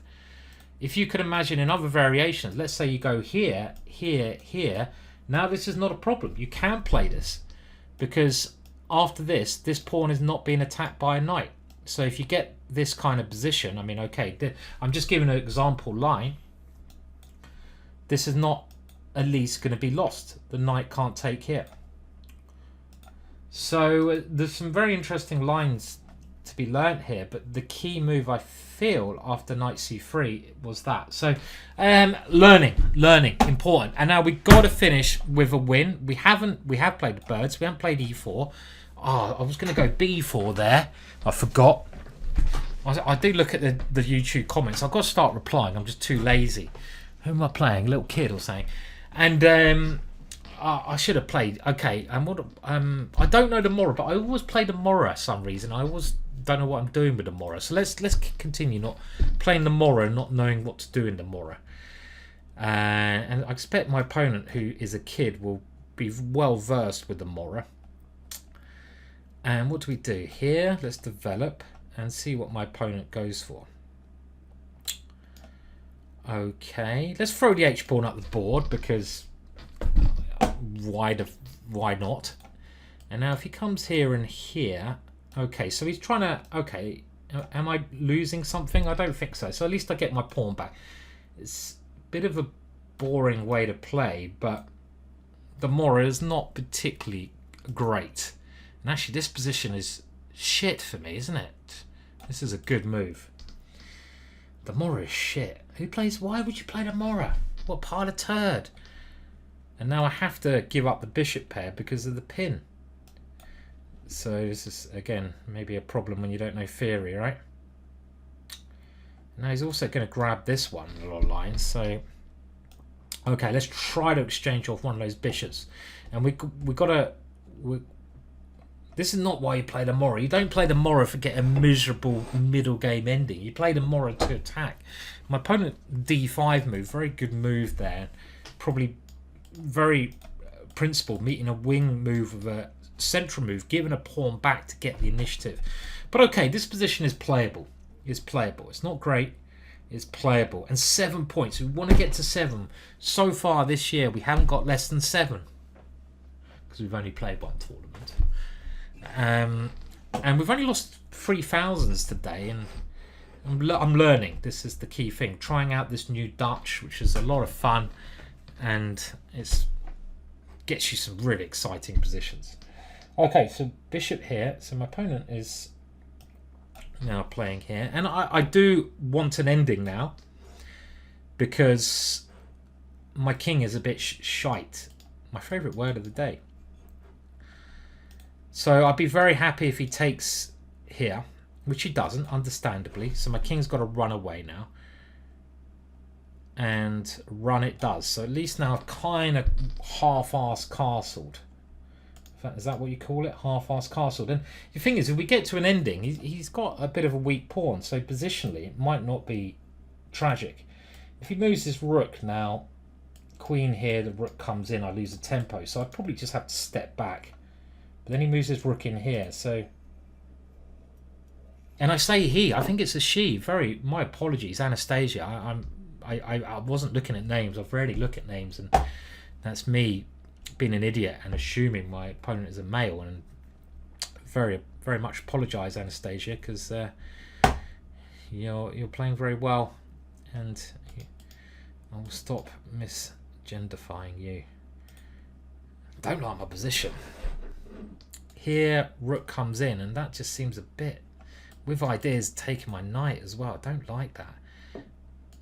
If you could imagine in other variations, let's say you go here, here, here. Now this is not a problem. You can play this because after this pawn is not being attacked by a knight. So if you get this kind of position, I mean, okay, I'm just giving an example line. This is not at least going to be lost. The knight can't take here. So there's some very interesting lines to be learnt here, but the key move I feel after knight c3 was that. So learning important. And now we've got to finish with a win. We have played the birds, we haven't played e4. Oh, I was going to go b4 there. I forgot. I do look at the YouTube comments. I've got to start replying. I'm just too lazy. Who am I playing? A little kid or something. And I should have played. Okay, and what? I don't know the Mora, but I always play the Mora for some reason. I always don't know what I'm doing with the Mora. So let's continue not playing the Mora and not knowing what to do in the Mora. And I expect my opponent, who is a kid, will be well versed with the Mora. And what do we do here? Let's develop and see what my opponent goes for. Okay, let's throw the H-pawn up the board because why not? And now if he comes here and here, okay, so he's trying to, okay, am I losing something? I don't think so. So at least I get my pawn back. It's a bit of a boring way to play, but the Mora is not particularly great. And actually this position is shit for me, isn't it? This is a good move. The Mora is shit. Why would you play the Mora? What pile of turd? And now I have to give up the bishop pair because of the pin. So this is, again, maybe a problem when you don't know theory, right? Now he's also going to grab this one a lot of lines. So, okay, let's try to exchange off one of those bishops. And we got to... This is not why you play the Mora. You don't play the Mora for get a miserable middle game ending. You play the Mora to attack. My opponent d5 move, very good move there. Probably very principled, meeting a wing move with a central move, giving a pawn back to get the initiative. But okay, this position is playable. It's playable. It's not great. It's playable. And 7 points. We want to get to 7. So far this year, we haven't got less than 7. Because we've only played one tournament. And we've only lost 3,000s today, and I'm learning. This is the key thing. Trying out this new Dutch, which is a lot of fun, and it gets you some really exciting positions. Okay, so bishop here. So my opponent is now playing here, and I do want an ending now because my king is a bit shite. My favourite word of the day. So I'd be very happy if he takes here, which he doesn't, understandably. So my king's got to run away now. And run it does. So at least now I've kind of half-assed castled. In fact, is that what you call it? Half-assed castled. And the thing is, if we get to an ending, he's got a bit of a weak pawn. So positionally, it might not be tragic. If he moves his rook now, queen here, the rook comes in, I lose the tempo. So I'd probably just have to step back. But then he moves his rook in here, so... And I say he, I think it's a she. My apologies, Anastasia. I wasn't looking at names. I've rarely look at names, and that's me being an idiot and assuming my opponent is a male. And very, very much apologise, Anastasia, because you're playing very well, and I will stop misgenderifying you. Don't like my position. Here, rook comes in, and that just seems a bit... With ideas taking my knight as well. I don't like that.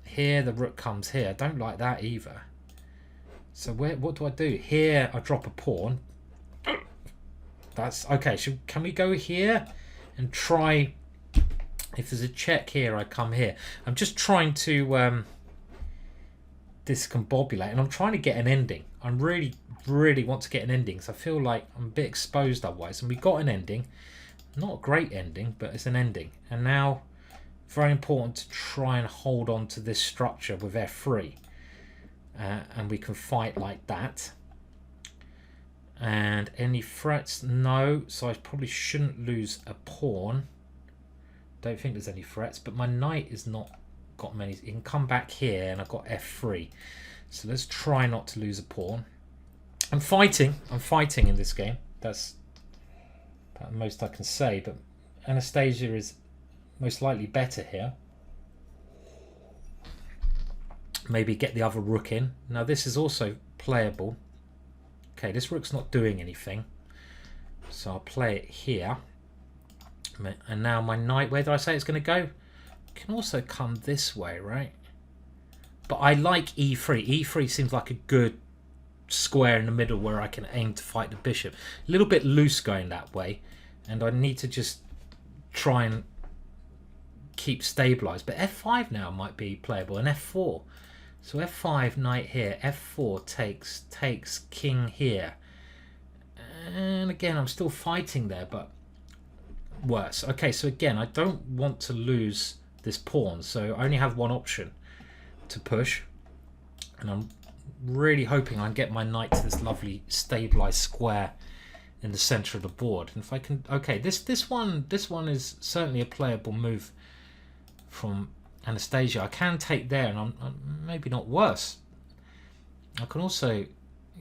Here, the rook comes here. I don't like that either. So what do I do? Here, I drop a pawn. That's... Okay, so can we go here and try... If there's a check here, I come here. I'm just trying to discombobulate, and I'm trying to get an ending. I'm really want to get an ending, so I feel like I'm a bit exposed otherwise. And we got an ending, not a great ending, but it's an ending. And now very important to try and hold on to this structure with f3, and we can fight like that. And any threats? No, so I probably shouldn't lose a pawn. Don't think there's any threats, but my knight is not got many. He can come back here, and I've got f3, so let's try not to lose a pawn. I'm fighting in this game. That's about the most I can say, but Anastasia is most likely better here. Maybe get the other rook in. Now this is also playable. Okay, this rook's not doing anything, so I'll play it here. And now my knight, where did I say it's going to go? Can also come this way, right? But I like e3. e3 seems like a good square in the middle where I can aim to fight the bishop. A little bit loose going that way, and I need to just try and keep stabilised. But f5 now might be playable, and f4. So f5, knight here, f4 takes king here. And again, I'm still fighting there, but worse. Okay, so again, I don't want to lose this pawn, so I only have one option to push. And I'm really hoping I can get my knight to this lovely stabilised square in the centre of the board. And if I can... Okay, this one is certainly a playable move from Anastasia. I can take there, and I'm maybe not worse. I can also...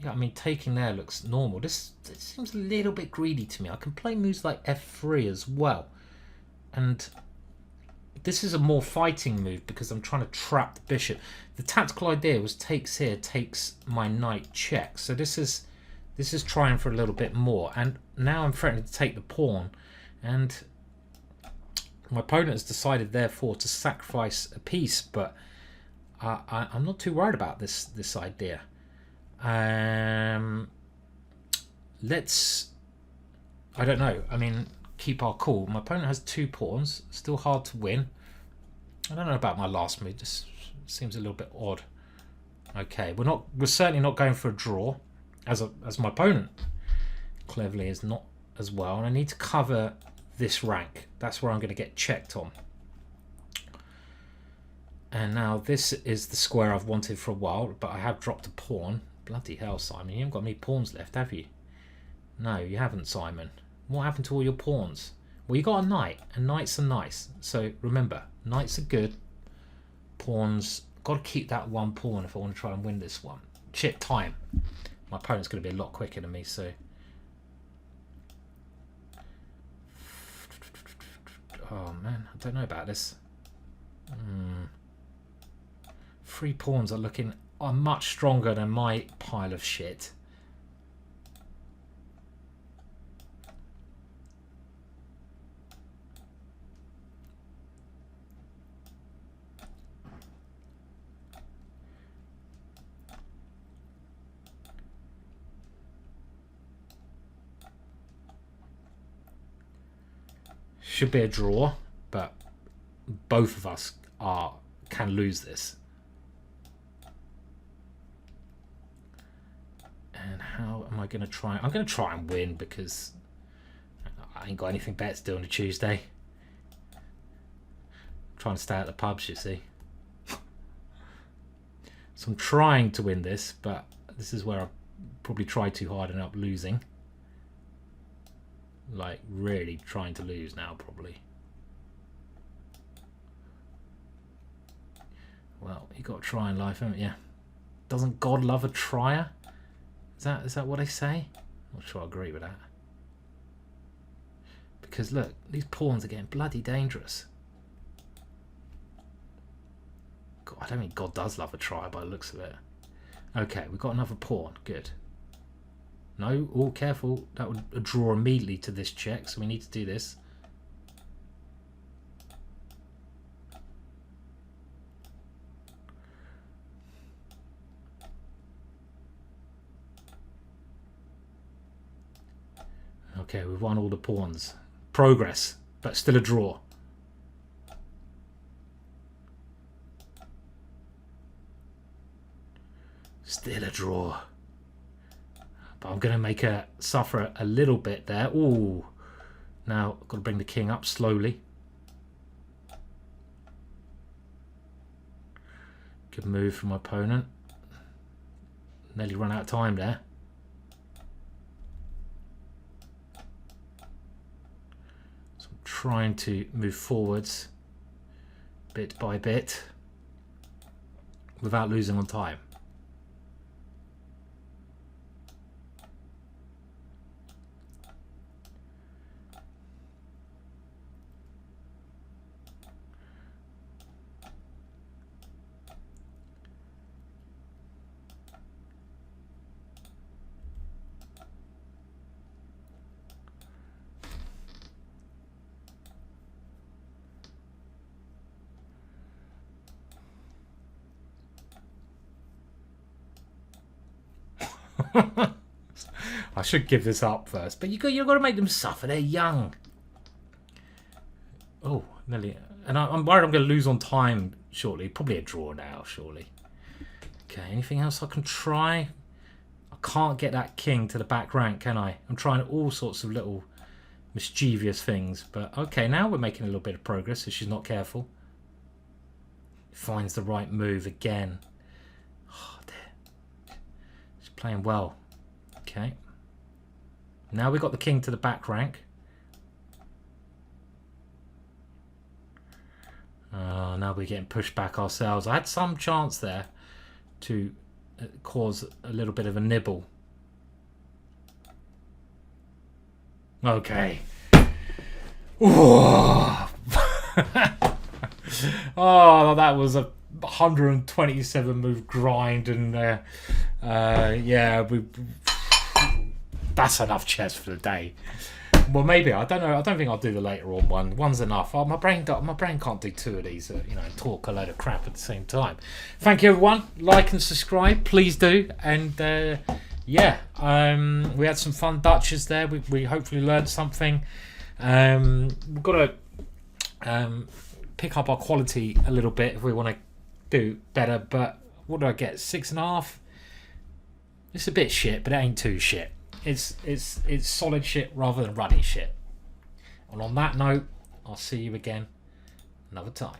Yeah, I mean, taking there looks normal. This seems a little bit greedy to me. I can play moves like f3 as well. And this is a more fighting move because I'm trying to trap the bishop. The tactical idea was takes here, takes my knight, check. So this is trying for a little bit more. And now I'm threatening to take the pawn. And my opponent has decided, therefore, to sacrifice a piece. But I'm not too worried about this idea. Let's... I don't know. I mean, keep our cool. My opponent has 2 pawns. Still hard to win. I don't know about my last move. This seems a little bit odd. Okay, we're certainly not going for a draw, as my opponent cleverly is not as well. And I need to cover this rank. That's where I'm going to get checked on. And now this is the square I've wanted for a while, but I have dropped a pawn. Bloody hell, Simon. You haven't got any pawns left, have you? No, you haven't, Simon. What happened to all your pawns? Well, you got a knight, and knights are nice. So remember, knights are good. Pawns, got to keep that one pawn if I want to try and win this one. Shit, time. My opponent's going to be a lot quicker than me, so... Oh, man, I don't know about this. 3 pawns are much stronger than my pile of shit. Should be a draw, but both of us can lose this. And how am I going to try? I'm going to try and win because I ain't got anything better to do on a Tuesday. I'm trying to stay at the pubs, you see. So I'm trying to win this, but this is where I probably try too hard and end up losing. Like, really trying to lose now, probably. Well, you got to try in life, haven't you? Doesn't God love a trier? Is that what they say? I'm not sure I agree with that. Because look, these pawns are getting bloody dangerous. God, I don't think God does love a trier by the looks of it. Okay, we've got another pawn. Good. No, oh, careful. That would draw immediately to this check, so we need to do this. Okay, we've won all the pawns. Progress, but still a draw. Still a draw. But I'm going to make her suffer a little bit there. Ooh. Now, I've got to bring the king up slowly. Good move from my opponent. Nearly run out of time there. So I'm trying to move forwards bit by bit without losing on time. I should give this up first, but you've got to make them suffer. They're young. Oh, nearly. And I'm worried I'm going to lose on time shortly. Probably a draw now, surely. Okay, anything else I can try? I can't get that king to the back rank, can I? I'm trying all sorts of little mischievous things. But okay, now we're making a little bit of progress if she's not careful. Finds the right move again. Oh, dear. She's playing well. Okay. Now we've got the king to the back rank. Now we're getting pushed back ourselves. I had some chance there to cause a little bit of a nibble. Okay. Oh, that was a 127 move grind, and yeah, that's enough chess for the day. Well, maybe I don't know. I don't think I'll do the later on one. One's enough. My brain can't do two of these. Talk a load of crap at the same time. Thank you, everyone. Like and subscribe, please do. And yeah, we had some fun Dutches there. We hopefully learned something. We've got to pick up our quality a little bit if we want to do better. But what do I get? 6.5. It's a bit shit, but it ain't too shit. It's solid shit rather than ruddy shit. And on that note, I'll see you again another time.